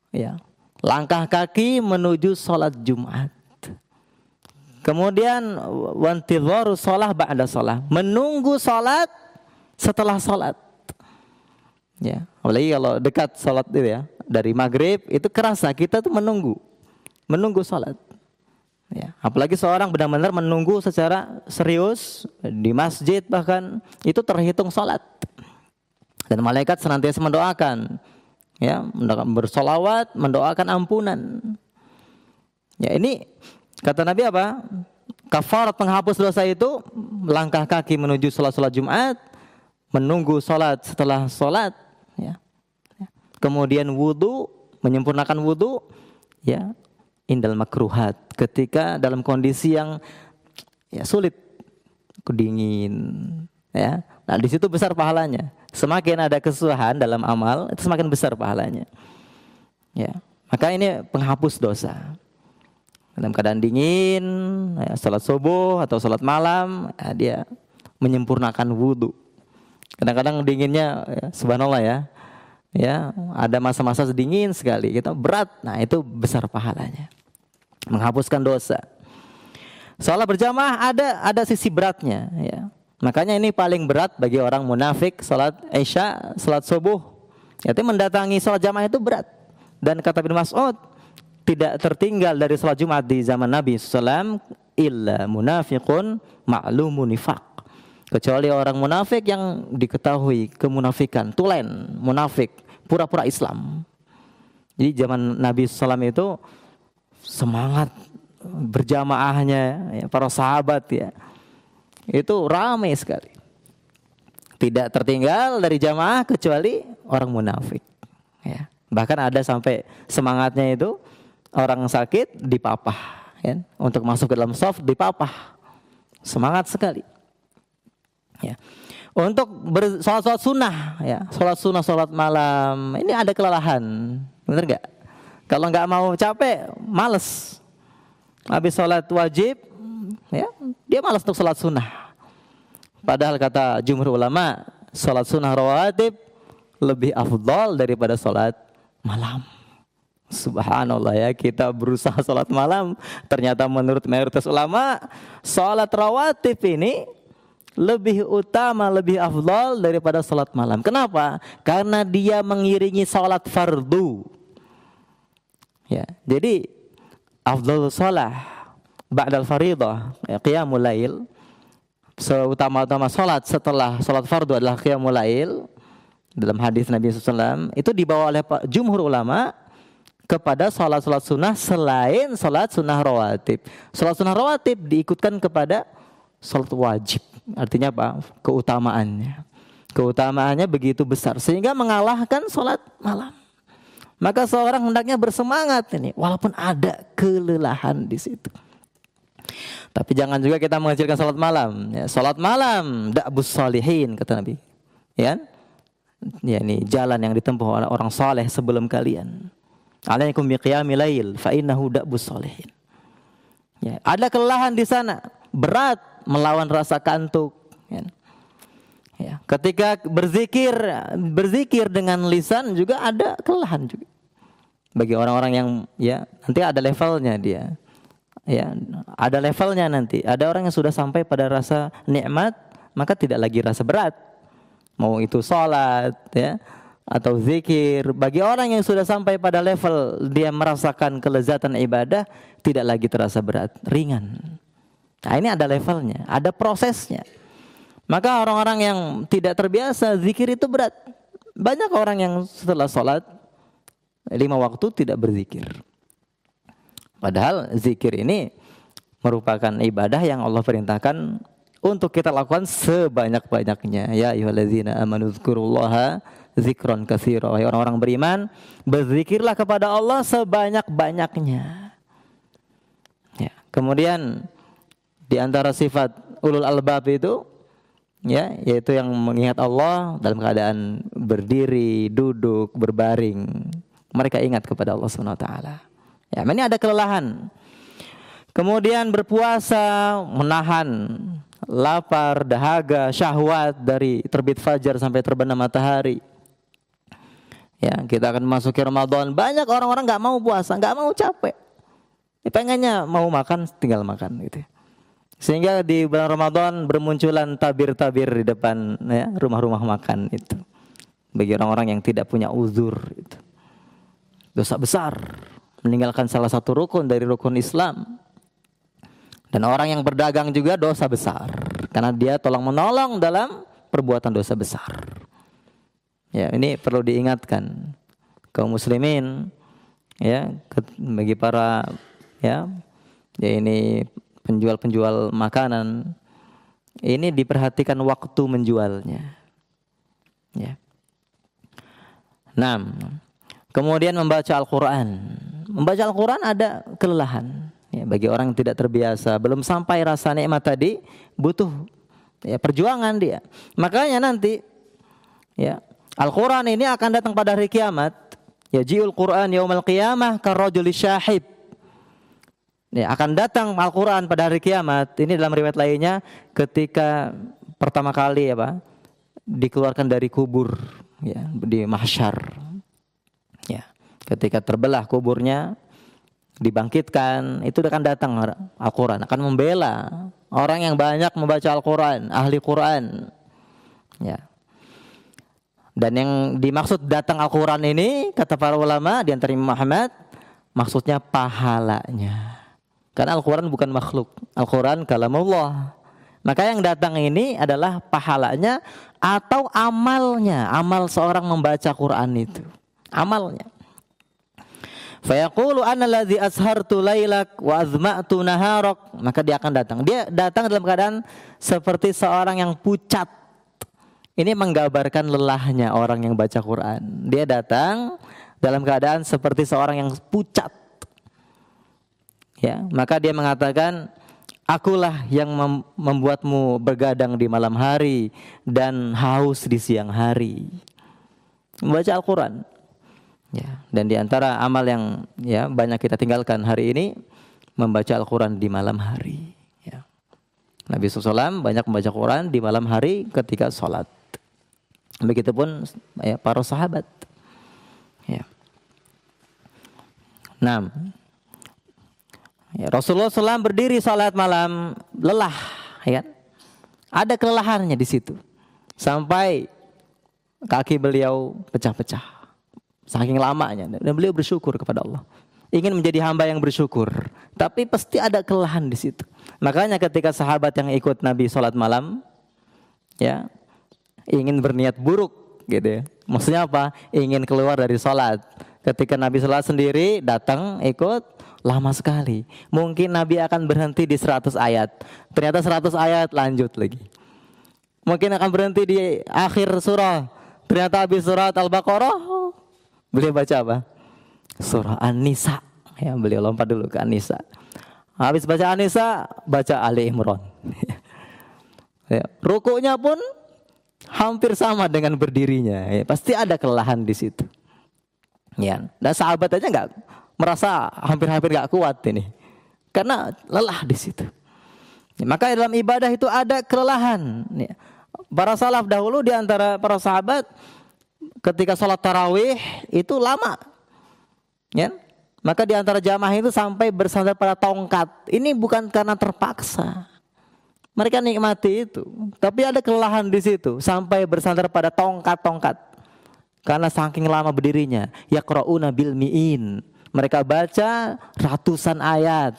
Ya. Langkah kaki menuju sholat Jumat. Kemudian wantidharu sholah ba'da sholah, menunggu sholat setelah sholat. Ya, apalagi kalau dekat sholat itu ya, dari maghrib itu kerasa kita tuh menunggu sholat. Ya, apalagi seorang benar-benar menunggu secara serius di masjid bahkan itu terhitung sholat. Dan malaikat senantiasa mendoakan. Ya, bersolawat, mendoakan ampunan. Ya, ini kata Nabi apa? Kafarat penghapus dosa itu langkah kaki menuju sholat Jumat, menunggu sholat setelah sholat, ya. Kemudian wudu, menyempurnakan wudu, ya, indal makruhat, ketika dalam kondisi yang ya sulit, kedingin, ya. Nah, di situ besar pahalanya. Semakin ada kesusahan dalam amal, itu semakin besar pahalanya. Ya, maka ini penghapus dosa. dalam keadaan dingin, ya, sholat subuh atau sholat malam, ya, dia menyempurnakan wudhu. Kadang-kadang dinginnya, ya, subhanallah ya, ada masa-masa dingin sekali, kita berat, nah itu besar pahalanya, menghapuskan dosa. Sholat berjamaah ada sisi beratnya, ya. Makanya ini paling berat bagi orang munafik, sholat isya, sholat subuh. Jadi mendatangi sholat jamaah itu berat. Dan kata Ibnu Mas'ud, tidak tertinggal dari sholat Jumat di zaman Nabi SAW illa munafiqun ma'lumun nifaq. Kecuali orang munafik yang diketahui kemunafikan, tulen, munafik, pura-pura Islam. Jadi zaman Nabi SAW itu semangat berjamaahnya, ya, para sahabat, ya, itu ramai sekali. Tidak tertinggal dari jamaah kecuali orang munafik, ya. Bahkan ada sampai semangatnya itu orang sakit dipapah, ya, untuk masuk ke dalam shaf dipapah, semangat sekali, ya. Untuk sholat sunnah, ya, sholat malam ini ada kelelahan, benar nggak? Kalau nggak mau capek, males. Habis sholat wajib, ya, dia malas untuk sholat sunnah. Padahal kata jumhur ulama, sholat sunnah rawatib lebih afdal daripada sholat malam. Subhanallah, ya, kita berusaha sholat malam, ternyata menurut mayoritas ulama, sholat rawatib ini lebih utama, lebih afdal daripada sholat malam. Kenapa? Karena dia mengiringi sholat fardu. Ya, jadi afdhalus shalah ba'dal faridah, ya, qiyamul lail. Seutama-utama salat setelah salat fardu adalah qiyamul lail. Dalam hadis Nabi SAW itu dibawa oleh jumhur ulama kepada salat-salat sunnah selain salat sunnah rawatib. Salat sunnah rawatib diikutkan kepada salat wajib. Artinya apa? Keutamaannya begitu besar sehingga mengalahkan salat malam. Maka seorang hendaknya bersemangat ini, walaupun ada kelelahan di situ. Tapi jangan juga kita mengecilkan salat malam. Ya, salat malam da'bus shalihin kata Nabi. Ya, ini jalan yang ditempuh oleh orang saleh sebelum kalian. Alaikum biqiyamil lail fa innahu da'bus shalihin. Ya, ada kelelahan di sana, berat melawan rasa kantuk. Ya, ketika berzikir dengan lisan juga ada kelelahan juga. Bagi orang-orang yang, ya, nanti ada levelnya dia. Ya, ada levelnya nanti. Ada orang yang sudah sampai pada rasa nikmat, maka tidak lagi rasa berat. Mau itu salat, ya, atau zikir. Bagi orang yang sudah sampai pada level dia merasakan kelezatan ibadah, tidak lagi terasa berat, ringan. Nah, ini ada levelnya, ada prosesnya. Maka orang-orang yang tidak terbiasa zikir itu berat. Banyak orang yang setelah sholat 5 waktu tidak berzikir. Padahal zikir ini merupakan ibadah yang Allah perintahkan untuk kita lakukan sebanyak-banyaknya. Ya ayyuhallazina amanu dzkurullaha dzikran katsira. Wahai orang-orang beriman, berzikirlah kepada Allah sebanyak-banyaknya. Ya, kemudian di antara sifat ulul albab itu, ya, yaitu yang mengingat Allah dalam keadaan berdiri, duduk, berbaring. Mereka ingat kepada Allah SWT. Ya, ini ada kelelahan. Kemudian berpuasa, menahan lapar, dahaga, syahwat dari terbit fajar sampai terbenam matahari. Ya, kita akan memasuki Ramadan. Banyak orang-orang nggak mau puasa, nggak mau capek. Pengennya mau makan, tinggal makan gitu. Sehingga di bulan Ramadan bermunculan tabir-tabir di depan, ya, rumah-rumah makan itu. Bagi orang-orang yang tidak punya uzur itu. Dosa besar, meninggalkan salah satu rukun dari rukun Islam. Dan orang yang berdagang juga dosa besar, karena dia tolong-menolong dalam perbuatan dosa besar. Ya, ini perlu diingatkan kaum muslimin, ya, bagi para, ya ini penjual-penjual makanan, ini diperhatikan waktu menjualnya. Ya. 6. Kemudian membaca Al-Quran. Membaca Al-Quran ada kelelahan. Ya, bagi orang yang tidak terbiasa, belum sampai rasa nikmat tadi, butuh, ya, perjuangan dia. Makanya nanti, ya, Al-Quran ini akan datang pada hari kiamat. Yaji'ul Quran yaumal qiyamah karrajuli syahib. Ya, akan datang Al-Quran pada hari kiamat. Ini dalam riwayat lainnya ketika pertama kali dikeluarkan dari kubur, ya, di mahsyar. Ya, ketika terbelah kuburnya, dibangkitkan, itu akan datang Al-Quran, akan membela orang yang banyak membaca Al-Quran, ahli Quran. Ya. Dan yang dimaksud datang Al-Quran ini, kata para ulama di antara Imam Muhammad, maksudnya pahalanya. Karena Al-Quran bukan makhluk, Al-Quran kalamullah. Maka yang datang ini adalah pahalanya atau amalnya, amal seorang membaca Quran itu, amalnya. Fayaqulu ana alladzi ashartu lailak wa azma'tu naharak, maka dia akan datang. Dia datang dalam keadaan seperti seorang yang pucat. Ini menggambarkan lelahnya orang yang baca Quran. Dia datang dalam keadaan seperti seorang yang pucat. Ya, maka dia mengatakan, akulah yang membuatmu bergadang di malam hari dan haus di siang hari. Membaca Al-Quran. Ya, dan di antara amal yang banyak kita tinggalkan hari ini, membaca Al-Quran di malam hari. Ya. Nabi SAW banyak membaca Quran di malam hari ketika sholat. Begitupun para sahabat. Ya. 6. Ya, Rasulullah SAW berdiri salat malam lelah, ya. Ada kelelahannya di situ, sampai kaki beliau pecah-pecah, saking lamanya. Dan beliau bersyukur kepada Allah, ingin menjadi hamba yang bersyukur, tapi pasti ada kelelahan di situ. Makanya ketika sahabat yang ikut Nabi salat malam, ya, ingin berniat buruk, gitu ya. Maksudnya apa? Ingin keluar dari salat. Ketika Nabi salat sendiri, datang ikut, lama sekali. Mungkin Nabi akan berhenti di 100 ayat. Ternyata 100 ayat lanjut lagi. Mungkin akan berhenti di akhir surah. Ternyata habis surat Al-Baqarah, beliau baca apa? Surah An-Nisa. Ya, beliau lompat dulu ke An-Nisa. Habis baca An-Nisa, baca Ali Imran. Ya, rukuknya pun hampir sama dengan berdirinya. Ya, pasti ada kelelahan di situ. Ya, dan sahabat aja merasa hampir-hampir gak kuat ini, karena lelah di situ. Ya, maka dalam ibadah itu ada kelelahan. Ya. Para salaf dahulu di antara para sahabat ketika sholat tarawih itu lama. Ya. Maka di antara jamaah itu sampai bersandar pada tongkat. Ini bukan karena terpaksa. Mereka nikmati itu, tapi ada kelelahan di situ sampai bersandar pada tongkat-tongkat. Karena saking lama berdirinya, yaqra'una bil mi'in. Mereka baca ratusan ayat.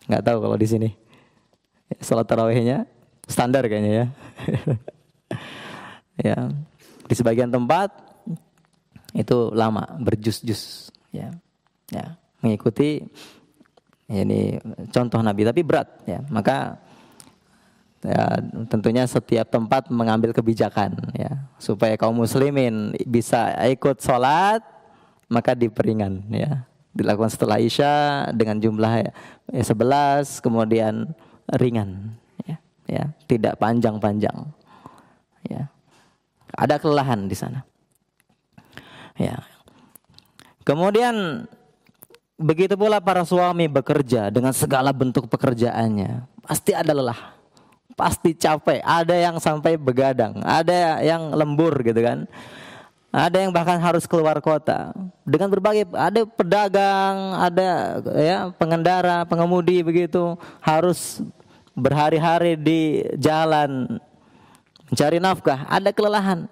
Nggak tahu kalau di sini salat tarawihnya standar kayaknya ya. Ya, di sebagian tempat itu lama, berjus-jus. Ya, ya, mengikuti ini contoh Nabi, tapi berat. Ya, maka ya, tentunya setiap tempat mengambil kebijakan ya supaya kaum muslimin bisa ikut sholat, maka diperingan ya, dilakukan setelah Isya dengan jumlah 11, kemudian ringan ya, tidak panjang-panjang ya. Ada kelelahan di sana ya. Kemudian begitu pula para suami bekerja dengan segala bentuk pekerjaannya, pasti ada lelah, pasti capek. Ada yang sampai begadang, ada yang lembur gitu kan. Ada yang bahkan harus keluar kota dengan berbagai, ada pedagang, ada ya pengendara, pengemudi begitu, harus berhari-hari di jalan mencari nafkah, ada kelelahan.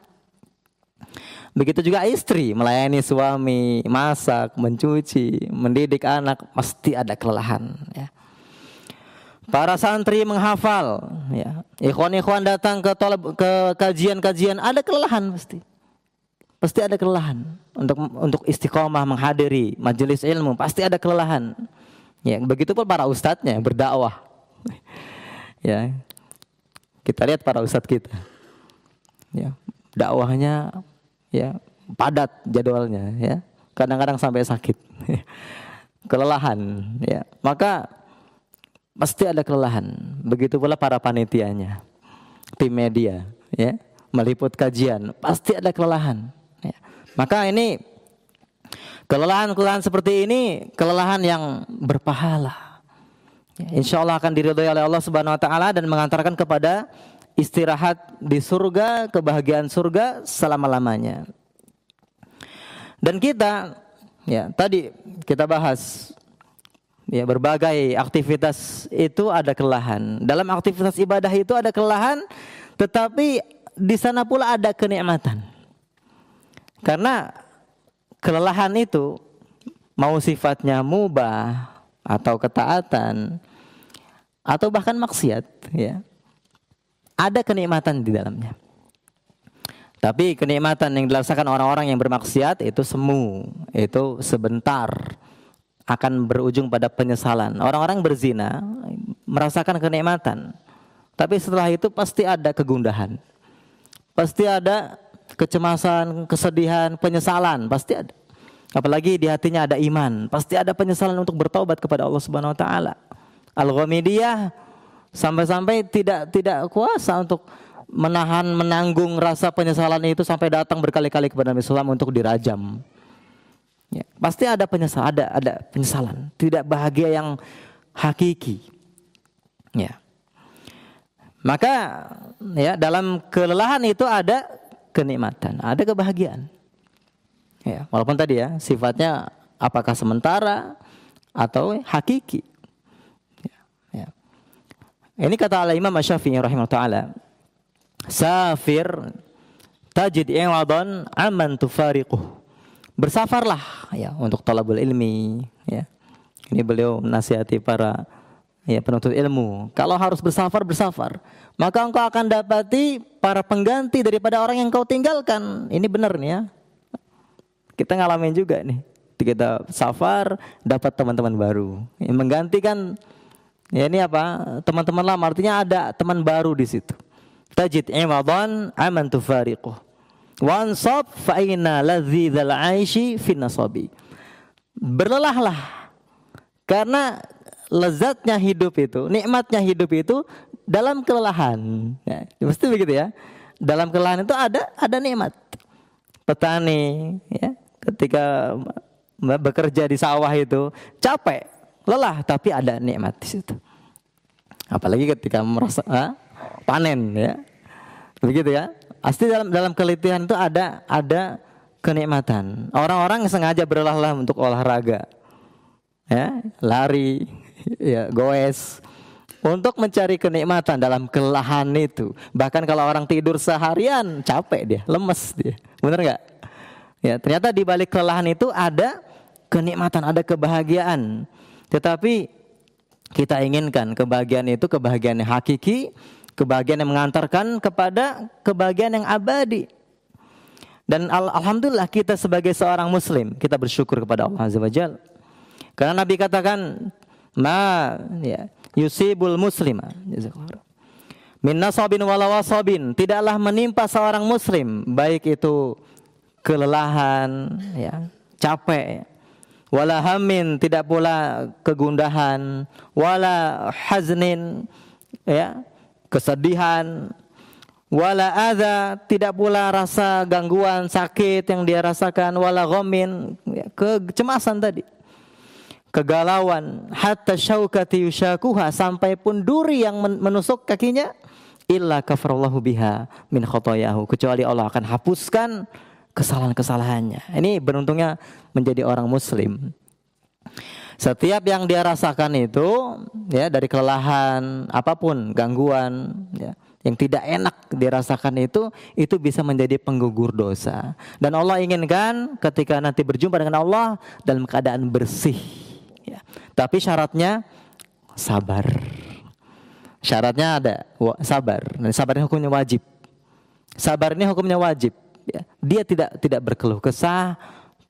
Begitu juga istri melayani suami, masak, mencuci, mendidik anak, pasti ada kelelahan ya. Para santri menghafal ya, ikhwan-ikhwan datang ke kajian-kajian, ada kelelahan pasti. Pasti ada kelelahan untuk istiqomah menghadiri majelis ilmu, pasti ada kelelahan. Ya, begitu pun para ustadznya berdakwah. Ya, kita lihat para ustadz kita. Ya, dakwahnya ya padat jadwalnya ya. Kadang-kadang sampai sakit. Kelelahan ya. Maka pasti ada kelelahan. Begitu pula para panitianya, tim media ya, meliput kajian, pasti ada kelelahan. Ya. Maka ini Kelelahan-kelelahan seperti ini kelelahan yang berpahala. Insya Allah akan diridhoi oleh Allah Subhanahu Wa Taala dan mengantarkan kepada istirahat di surga, kebahagiaan surga selama-lamanya. Dan kita, ya tadi kita bahas, ya berbagai aktivitas itu ada kelelahan. Dalam aktivitas ibadah itu ada kelelahan, tetapi di sana pula ada kenikmatan. Karena kelelahan itu mau sifatnya mubah atau ketaatan atau bahkan maksiat, ya. Ada kenikmatan di dalamnya. Tapi kenikmatan yang dirasakan orang-orang yang bermaksiat itu semu, itu sebentar, akan berujung pada penyesalan. Orang-orang berzina merasakan kenikmatan, tapi setelah itu pasti ada kegundahan, pasti ada kecemasan, kesedihan, penyesalan, pasti ada. Apalagi di hatinya ada iman, pasti ada penyesalan untuk bertaubat kepada Allah Subhanahu Wa Taala. Al-Ghamidiyah sampai-sampai tidak kuasa untuk menanggung rasa penyesalan itu sampai datang berkali-kali kepada Nabi SAW untuk dirajam. Ya, pasti ada penyesalan, ada penyesalan, tidak bahagia yang hakiki. Ya. Maka ya dalam kelelahan itu ada kenikmatan, ada kebahagiaan. Ya, walaupun tadi ya sifatnya apakah sementara atau hakiki. Ya, ya. Ini kata Al-Imam Asy-Syafi'i rahimahullah taala. Safir tajid i'ladan aman tufariquh. Bersafarlah ya untuk talabul ilmi, ya. Ini beliau menasihati para ya penuntut ilmu. Kalau harus bersafar, maka engkau akan dapati para pengganti daripada orang yang kau tinggalkan. Ini benar nih ya. Kita ngalamin juga nih. Kita safar dapat teman-teman baru. Yang menggantikan ya ini apa? Teman-teman lama, artinya ada teman baru di situ. Tajid imadan aman tufariquh wansab fa inna ladzizal aishi fin nasabi. Berlelahlah karena lezatnya hidup itu, nikmatnya hidup itu dalam kelelahan. Ya, mesti begitu ya. Dalam kelelahan itu ada nikmat. Petani ya, ketika bekerja di sawah itu capek, lelah, tapi ada nikmat di situ. Apalagi ketika merasa panen ya, begitu ya. Pasti dalam keletihan itu ada kenikmatan. Orang-orang sengaja berlelah untuk olahraga, ya, lari, ya, goes, untuk mencari kenikmatan dalam kelelahan itu. Bahkan kalau orang tidur seharian capek dia, lemes dia, benar nggak? Ya, ternyata di balik kelelahan itu ada kenikmatan, ada kebahagiaan. Tetapi kita inginkan kebahagiaan itu kebahagiaan yang hakiki, kebahagiaan yang mengantarkan kepada kebahagiaan yang abadi. Dan alhamdulillah kita sebagai seorang muslim, kita bersyukur kepada Allah Azza wa Jalla. Karena Nabi katakan, ma ya, yusibul muslima min nasabin wala wasabin, tidaklah menimpa seorang muslim baik itu kelelahan, ya, capek, wala hammin, tidak pula kegundahan, wala haznin, ya, kesedihan, wala adza, tidak pula rasa gangguan, sakit yang dia rasakan, wala ghammin, ya, kecemasan tadi, kegalauan, hatta syaukati yushakuha, sampai pun duri yang menusuk kakinya, illa kafarallahu biha min khotoyahu, kecuali Allah akan hapuskan kesalahan-kesalahannya. Ini beruntungnya menjadi orang muslim. Setiap yang dia rasakan itu, ya, dari kelelahan, apapun, gangguan, ya, yang tidak enak dirasakan itu bisa menjadi penggugur dosa. Dan Allah inginkan ketika nanti berjumpa dengan Allah dalam keadaan bersih. Ya. Tapi syaratnya sabar. Syaratnya ada sabar. Dan sabar ini hukumnya wajib. Sabar ini hukumnya wajib. Ya. Dia tidak berkeluh kesah,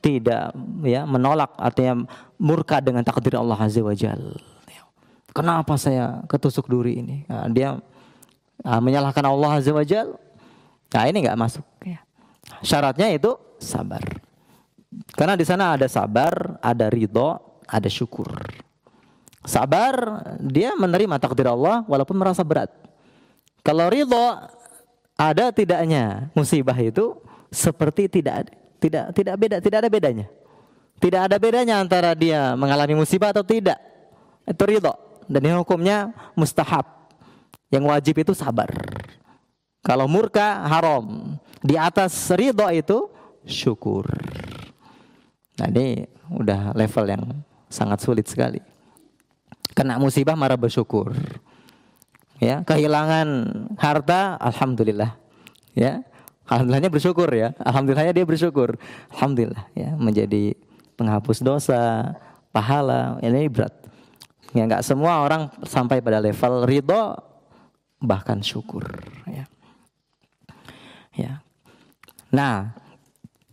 tidak ya menolak, artinya murka dengan takdir Allah Azza wa Jalla. Kenapa saya ketusuk duri ini? Nah, dia menyalahkan Allah Azza wa Jalla. Nah, ini enggak masuk ya. Syaratnya itu sabar. Karena di sana ada sabar, ada ridho, ada syukur. Sabar, dia menerima takdir Allah walaupun merasa berat. Kalau ridho, ada tidaknya musibah itu seperti tidak beda, tidak ada bedanya. Tidak ada bedanya antara dia mengalami musibah atau tidak. Itu ridho. Dan ini hukumnya mustahab. Yang wajib itu sabar. Kalau murka haram. Di atas ridho itu syukur. Nah ini udah level yang sangat sulit sekali. Kena musibah marah bersyukur. Ya, kehilangan harta, alhamdulillah. Ya, alhamdulillahnya bersyukur ya. Alhamdulillahnya dia bersyukur. Alhamdulillah ya, menjadi penghapus dosa, pahala. Ini berat. Ya, enggak semua orang sampai pada level ridho bahkan syukur. Ya. Ya. Nah,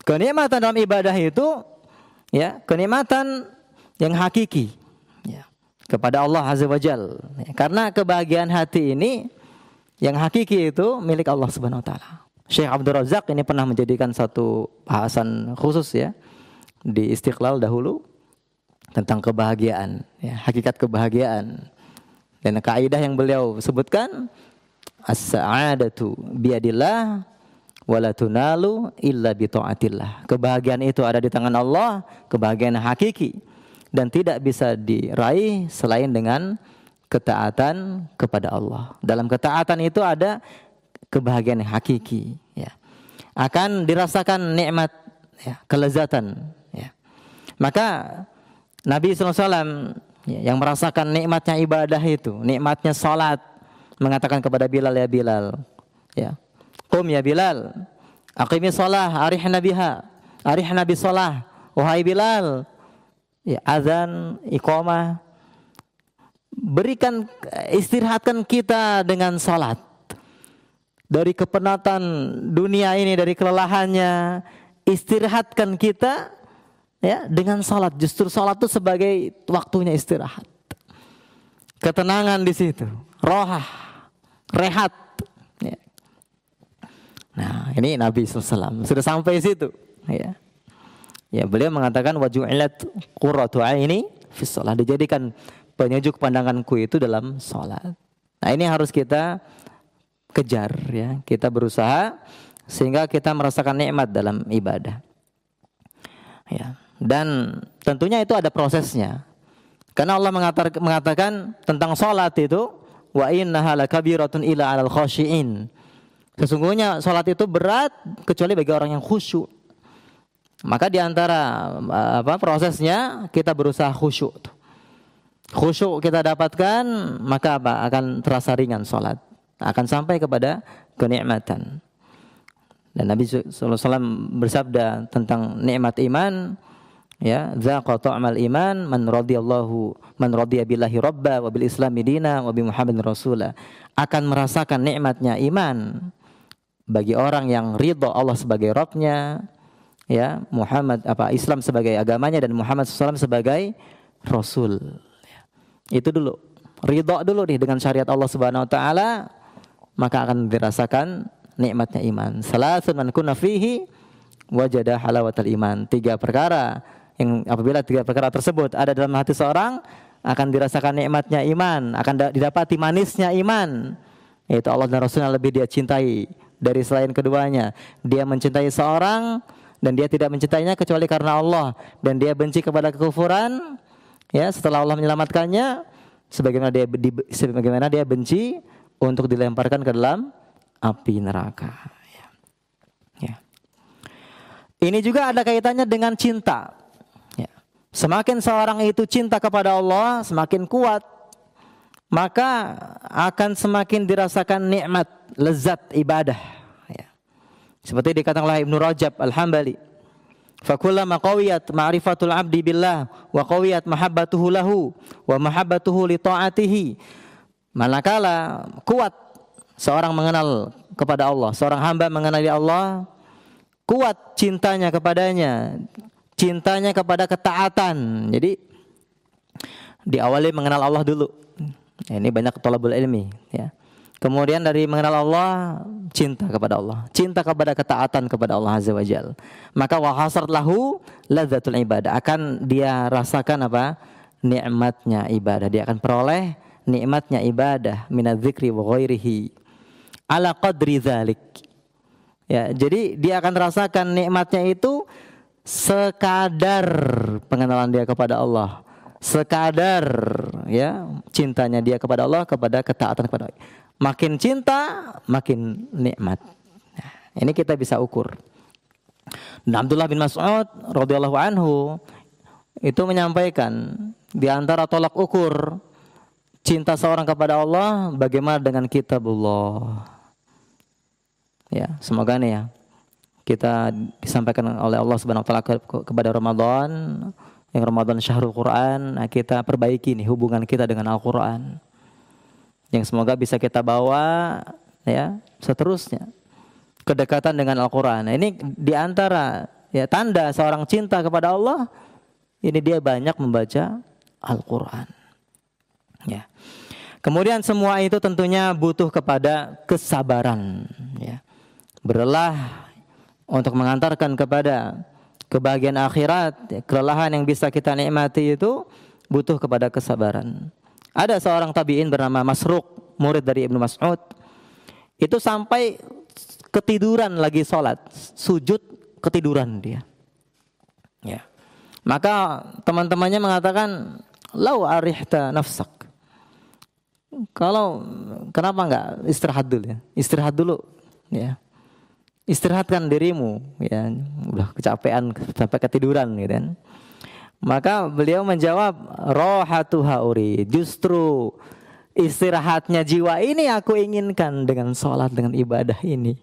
kenikmatan dalam ibadah itu, ya, kenikmatan yang hakiki. Kepada Allah Azza wa Jal. Karena kebahagiaan hati ini yang hakiki itu milik Allah Subhanahu wa taala. Syekh Abdul Razak ini pernah menjadikan satu bahasan khusus ya di Istiqlal dahulu tentang kebahagiaan, ya, hakikat kebahagiaan. Dan kaidah yang beliau sebutkan, as-sa'adatu biyadillah wala tunalu illa bi taatillah. Kebahagiaan itu ada di tangan Allah, kebahagiaan hakiki. Dan tidak bisa diraih selain dengan ketaatan kepada Allah. Dalam ketaatan itu ada kebahagiaan yang hakiki. Ya. Akan dirasakan nikmat, ya, kelezatan. Ya. Maka Nabi SAW ya, yang merasakan nikmatnya ibadah itu, nikmatnya salat, mengatakan kepada Bilal, ya Bilal, ya, qum ya Bilal, aqimi shalah, arihna biha, arihna bis shalah, wahai Bilal. Ya, azan, iqamah, berikan, istirahatkan kita dengan salat. Dari kepenatan dunia ini, dari kelelahannya, istirahatkan kita ya dengan salat. Justru salat itu sebagai waktunya istirahat. Ketenangan di situ, rohah, rehat. Ya. Nah, ini Nabi SAW sudah sampai situ. Ya. Ya, beliau mengatakan waju'ilat qurratu aini fi shalah, dijadikan penyejuk pandanganku itu dalam salat. Nah, ini harus kita kejar ya. Kita berusaha sehingga kita merasakan nikmat dalam ibadah. Ya. Dan tentunya itu ada prosesnya. Karena Allah mengatakan tentang salat itu wa innaha lakabiratun illa 'alal khashiin. Sesungguhnya salat itu berat kecuali bagi orang yang khusyuk. Maka di antara prosesnya kita berusaha khusyuk. Khusyuk kita dapatkan, maka akan terasa ringan salat, akan sampai kepada kenikmatan. Dan Nabi SAW bersabda tentang nikmat iman, ya, dzaqa ta'mal iman man radiya billahi rabba wa bil islami dina wa bi muhammadin rasula. Akan merasakan nikmatnya iman bagi orang yang ridha Allah sebagai Rabbnya, ya, Islam sebagai agamanya dan Muhammad SAW sebagai Rasul. Itu dulu, ridho dulu nih dengan syariat Allah Subhanahu Wa Taala, maka akan dirasakan nikmatnya iman. Salasun man kunna fihi wajada halawatal iman. 3 perkara yang apabila 3 perkara tersebut ada dalam hati seorang, akan dirasakan nikmatnya iman, akan didapati manisnya iman. Yaitu Allah dan Rasulnya lebih dia cintai dari selain keduanya. Dia mencintai seorang dan dia tidak mencintainya kecuali karena Allah, dan dia benci kepada kekufuran ya setelah Allah menyelamatkannya, sebagaimana dia benci untuk dilemparkan ke dalam api neraka. Ya. Ini juga ada kaitannya dengan cinta. Ya. Semakin seorang itu cinta kepada Allah, semakin kuat, maka akan semakin dirasakan nikmat, lezat ibadah. Seperti dikatakan oleh Ibnu Rajab Al-Hambali, fakullama qawiyat ma'rifatul 'abdi billah wa qawiyat mahabbatuhu lahu wa mahabbatuhu li ta'atihi. Manakala kuat seorang mengenal kepada Allah, seorang hamba mengenali Allah, kuat cintanya kepadanya, cintanya kepada ketaatan. Jadi diawali mengenal Allah dulu. Ini banyak thalabul ilmi ya. Kemudian dari mengenal Allah, cinta kepada Allah, cinta kepada ketaatan kepada Allah Azza wa Jalla. Maka wa hasart lahu ladzatul ibadah, akan dia rasakan apa? Nikmatnya ibadah. Dia akan peroleh nikmatnya ibadah minadz dzikri wa ghairihi ala qadri dzalik. Ya, jadi dia akan rasakan nikmatnya itu sekadar pengenalan dia kepada Allah, sekadar ya cintanya dia kepada Allah, kepada ketaatan kepada Allah. Makin cinta, makin nikmat. Nah, ini kita bisa ukur. Dan Abdullah bin Mas'ud radhiyallahu anhu itu menyampaikan di antara tolak ukur cinta seorang kepada Allah bagaimana dengan kitabullah. Ya, semoga nih ya kita disampaikan oleh Allah Subhanahu wa taala kepada Ramadan, yang Ramadan Syahrul Quran, nah kita perbaiki nih hubungan kita dengan Al-Qur'an. Yang semoga bisa kita bawa ya seterusnya kedekatan dengan Al-Qur'an. Nah, ini diantara ya tanda seorang cinta kepada Allah, ini dia banyak membaca Al-Qur'an. Ya. Kemudian semua itu tentunya butuh kepada kesabaran ya. Berlelah untuk mengantarkan kepada kebahagiaan akhirat, kelelahan yang bisa kita nikmati itu butuh kepada kesabaran. Ada seorang tabi'in bernama Masruq, murid dari Ibnu Mas'ud, itu sampai ketiduran lagi sholat, sujud ketiduran dia. Ya. Maka teman-temannya mengatakan, "Lau arihta nafsak." Kalau kenapa enggak istirahat dulu ya? Istirahat dulu ya. Istirahatkan dirimu ya, udah kecapean sampai ketiduran gitu kan. Maka beliau menjawab, rohatuha uri, justru istirahatnya jiwa ini aku inginkan dengan sholat, dengan ibadah ini.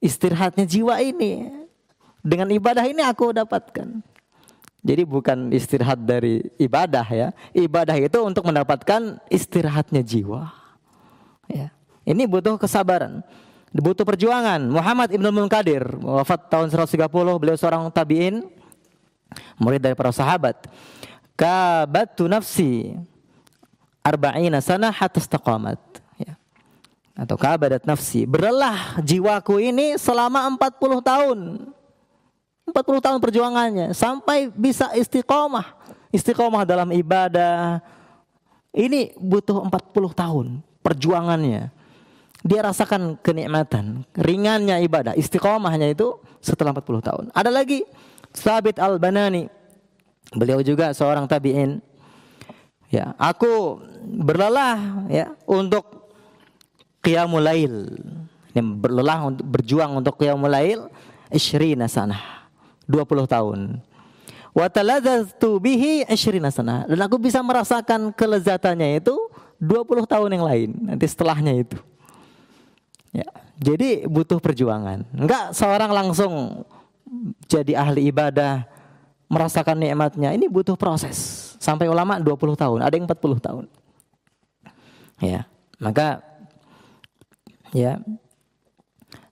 Istirahatnya jiwa ini dengan ibadah ini aku dapatkan. Jadi bukan istirahat dari ibadah ya, ibadah itu untuk mendapatkan istirahatnya jiwa ya. Ini butuh kesabaran, butuh perjuangan. Muhammad Ibn Munkadir wafat tahun 130, beliau seorang tabi'in, murid dari para sahabat. Kabatu nafsi arba'ina sanah hatta istaqamat ya. Atau kabadat nafsi, berlelah jiwaku ini selama 40 tahun. 40 tahun perjuangannya sampai bisa istiqomah. Istiqomah dalam ibadah. Ini butuh 40 tahun perjuangannya. Dia rasakan kenikmatan, ringannya ibadah, istiqomahnya itu setelah 40 tahun. Ada lagi Thabit Al-Banani. Beliau juga seorang tabi'in. Ya, aku berlelah ya untuk qiyamul lail. Ini berlelah untuk berjuang untuk qiyamul lail 20 sanah. 20 tahun. Wa taladzatu bihi 20 sanah. Dan aku bisa merasakan kelezatannya itu 20 tahun yang lain, nanti setelahnya itu. Ya, jadi butuh perjuangan. Enggak seorang langsung jadi ahli ibadah, merasakan nikmatnya. Ini butuh proses. Sampai ulama 20 tahun, ada yang 40 tahun. Ya, maka ya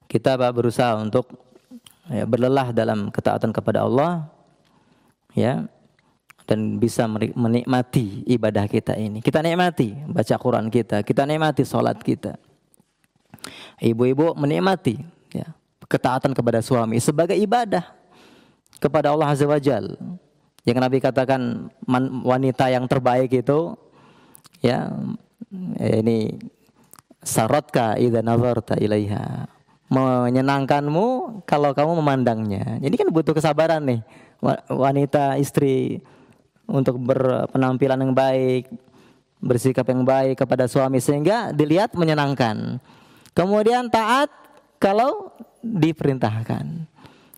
kita berusaha untuk ya, berlelah dalam ketaatan kepada Allah ya, dan bisa menikmati ibadah kita ini. Kita nikmati baca Quran kita, kita nikmati sholat kita. Ibu-ibu menikmati ya, ketaatan kepada suami sebagai ibadah kepada Allah Azza wa Jalla. Yang Nabi katakan wanita yang terbaik itu ya ini saratka idza nazarta ilaiha, menyenangkanmu kalau kamu memandangnya. Jadi kan butuh kesabaran nih wanita istri untuk berpenampilan yang baik, bersikap yang baik kepada suami sehingga dilihat menyenangkan. Kemudian taat kalau diperintahkan.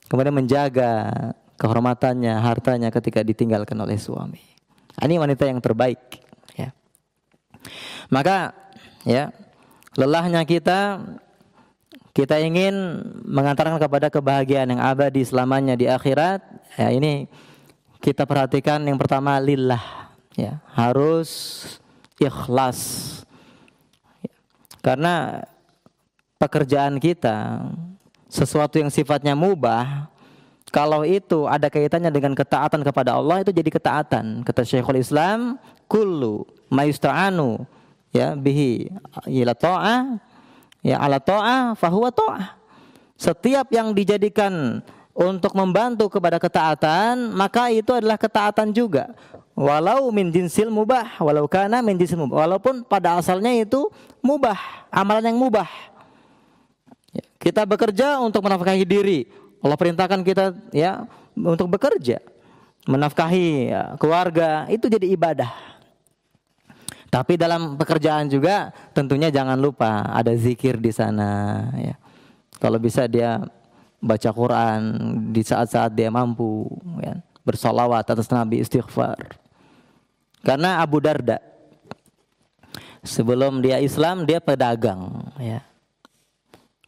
Kemudian menjaga kehormatannya, hartanya ketika ditinggalkan oleh suami. Ini wanita yang terbaik ya. Maka ya, lelahnya kita ingin mengantarkan kepada kebahagiaan yang abadi selamanya di akhirat. Ya, ini kita perhatikan yang pertama lillah ya, harus ikhlas. Ya. Karena pekerjaan kita sesuatu yang sifatnya mubah, kalau itu ada kaitannya dengan ketaatan kepada Allah, itu jadi ketaatan. Kata Syekhul Islam, kullu ma yusta'anu ya bihi ila ta'ah ya ala ta'ah fahuwa ta'ah. Setiap yang dijadikan untuk membantu kepada ketaatan, maka itu adalah ketaatan juga. Walau min jinsil mubah, walau kana min jinsil mubah, walaupun pada asalnya itu mubah, amalan yang mubah. Ya, kita bekerja untuk menafkahi diri, Allah perintahkan kita ya untuk bekerja, menafkahi ya, keluarga, itu jadi ibadah. Tapi dalam pekerjaan juga tentunya jangan lupa ada zikir di sana ya. Kalau bisa dia baca Quran di saat-saat dia mampu ya, bersolawat atas Nabi, istighfar. Karena Abu Darda sebelum dia Islam dia pedagang ya.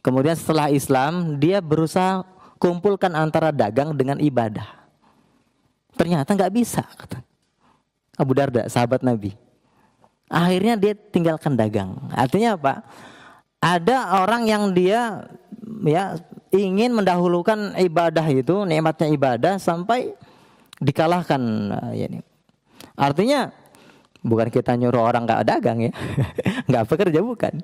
Kemudian setelah Islam dia berusaha kumpulkan antara dagang dengan ibadah. Ternyata nggak bisa, kata Abu Darda, sahabat Nabi. Akhirnya dia tinggalkan dagang. Artinya apa? Ada orang yang dia ya ingin mendahulukan ibadah itu, nikmatnya ibadah sampai dikalahkan. Ya, artinya bukan kita nyuruh orang nggak dagang ya, nggak bekerja, bukan.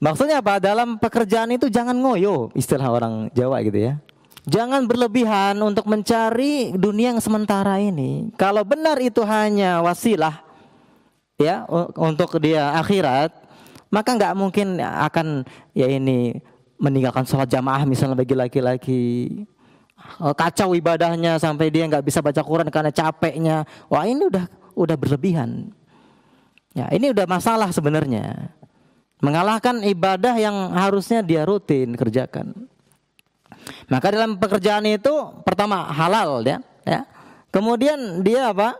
Maksudnya apa? Dalam pekerjaan itu jangan ngoyo, istilah orang Jawa gitu ya. Jangan berlebihan untuk mencari dunia yang sementara ini. Kalau benar itu hanya wasilah ya untuk dia akhirat, maka nggak mungkin akan ya ini meninggalkan sholat jamaah misalnya bagi laki-laki. Kacau ibadahnya sampai dia nggak bisa baca Quran karena capeknya. Wah, ini udah berlebihan. Ya, ini udah masalah sebenarnya. Mengalahkan ibadah yang harusnya dia rutin kerjakan. Maka dalam pekerjaan itu pertama halal ya. Kemudian dia apa?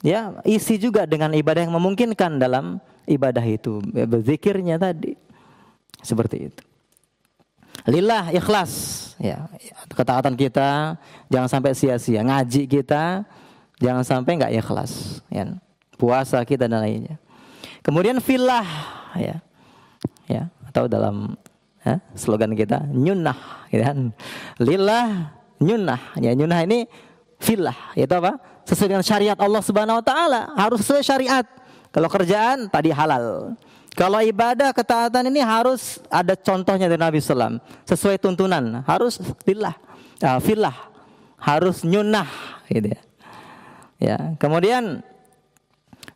Ya, isi juga dengan ibadah yang memungkinkan dalam ibadah itu. Ya, berzikirnya tadi. Seperti itu. Lillah, ikhlas ya. Ketaatan kita jangan sampai sia-sia. Ngaji kita jangan sampai enggak ikhlas ya. Puasa kita dan lainnya. Kemudian fillah ya. Ya, atau dalam ya, slogan kita nyunnah gitu kan. Lillah nyunnah. Ya, nyunnah ini fillah, yaitu apa? Sesuai dengan syariat Allah Subhanahu wa taala, harus sesuai syariat. Kalau kerjaan tadi halal. Kalau ibadah ketaatan ini harus ada contohnya dari Nabi sallam, sesuai tuntunan, harus lillah, fillah, harus nyunnah gitu ya. Ya, kemudian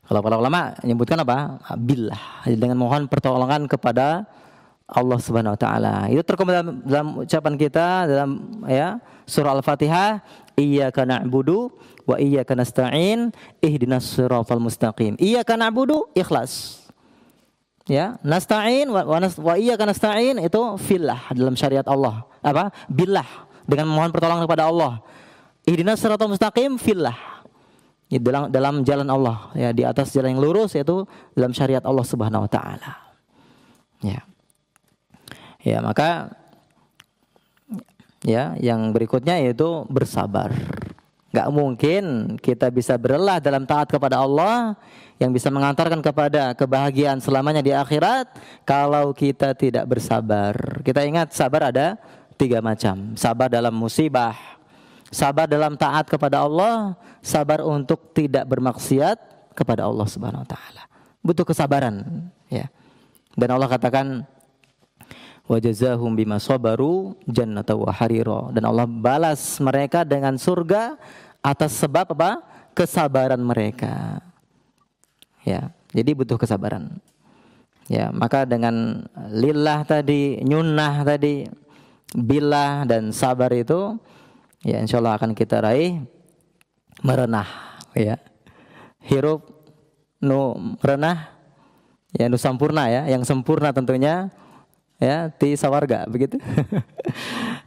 kalau para ulama menyebutkan apa? Billah, dengan mohon pertolongan kepada Allah Subhanahu wa taala. Itu terkandung dalam ucapan kita dalam ya surah Al-Fatihah, iyyaka na'budu wa iyyaka nasta'in ihdinas siratal mustaqim. Iyyaka na'budu ikhlas. Ya, nasta'in wa iyyaka nasta'in itu fillah dalam syariat Allah. Apa? Billah, dengan mohon pertolongan kepada Allah. Ihdinas siratal mustaqim fillah. Dalam jalan Allah ya, di atas jalan yang lurus, yaitu dalam syariat Allah Subhanahu wa taala. Ya. Ya, maka ya yang berikutnya yaitu bersabar. Gak mungkin kita bisa berlelah dalam taat kepada Allah yang bisa mengantarkan kepada kebahagiaan selamanya di akhirat kalau kita tidak bersabar. Kita ingat sabar ada 3 macam. Sabar dalam musibah, sabar dalam taat kepada Allah, sabar untuk tidak bermaksiat kepada Allah Subhanahu wa taala. Butuh kesabaran ya. Dan Allah katakan wa jazaahum bima sabaru jannata wa harira, dan Allah balas mereka dengan surga atas sebab apa? Kesabaran mereka. Ya, jadi butuh kesabaran. Ya, maka dengan lillah tadi, nyunnah tadi, billah dan sabar itu ya insyaallah akan kita raih merenah ya. Hirup nu merenah ya, nu sampurna ya, yang sempurna tentunya ya, ti sawarga begitu.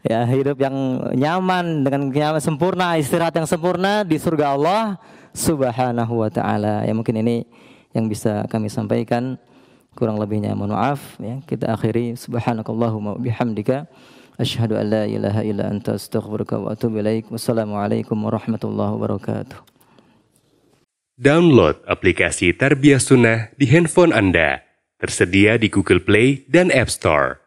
Ya, hidup yang nyaman dengan nyaman sempurna, istirahat yang sempurna di surga Allah Subhanahu wa taala. Ya, mungkin ini yang bisa kami sampaikan, kurang lebihnya mohon maaf ya. Kita akhiri subhanakallahumma bihamdika asyhadu an la ilaha illa anta astaghfiruka wa atubu ilaik. Wassalamualaikum warahmatullahi wabarakatuh.
Download aplikasi Tarbiyah Sunnah di handphone Anda. Tersedia di Google Play dan App Store.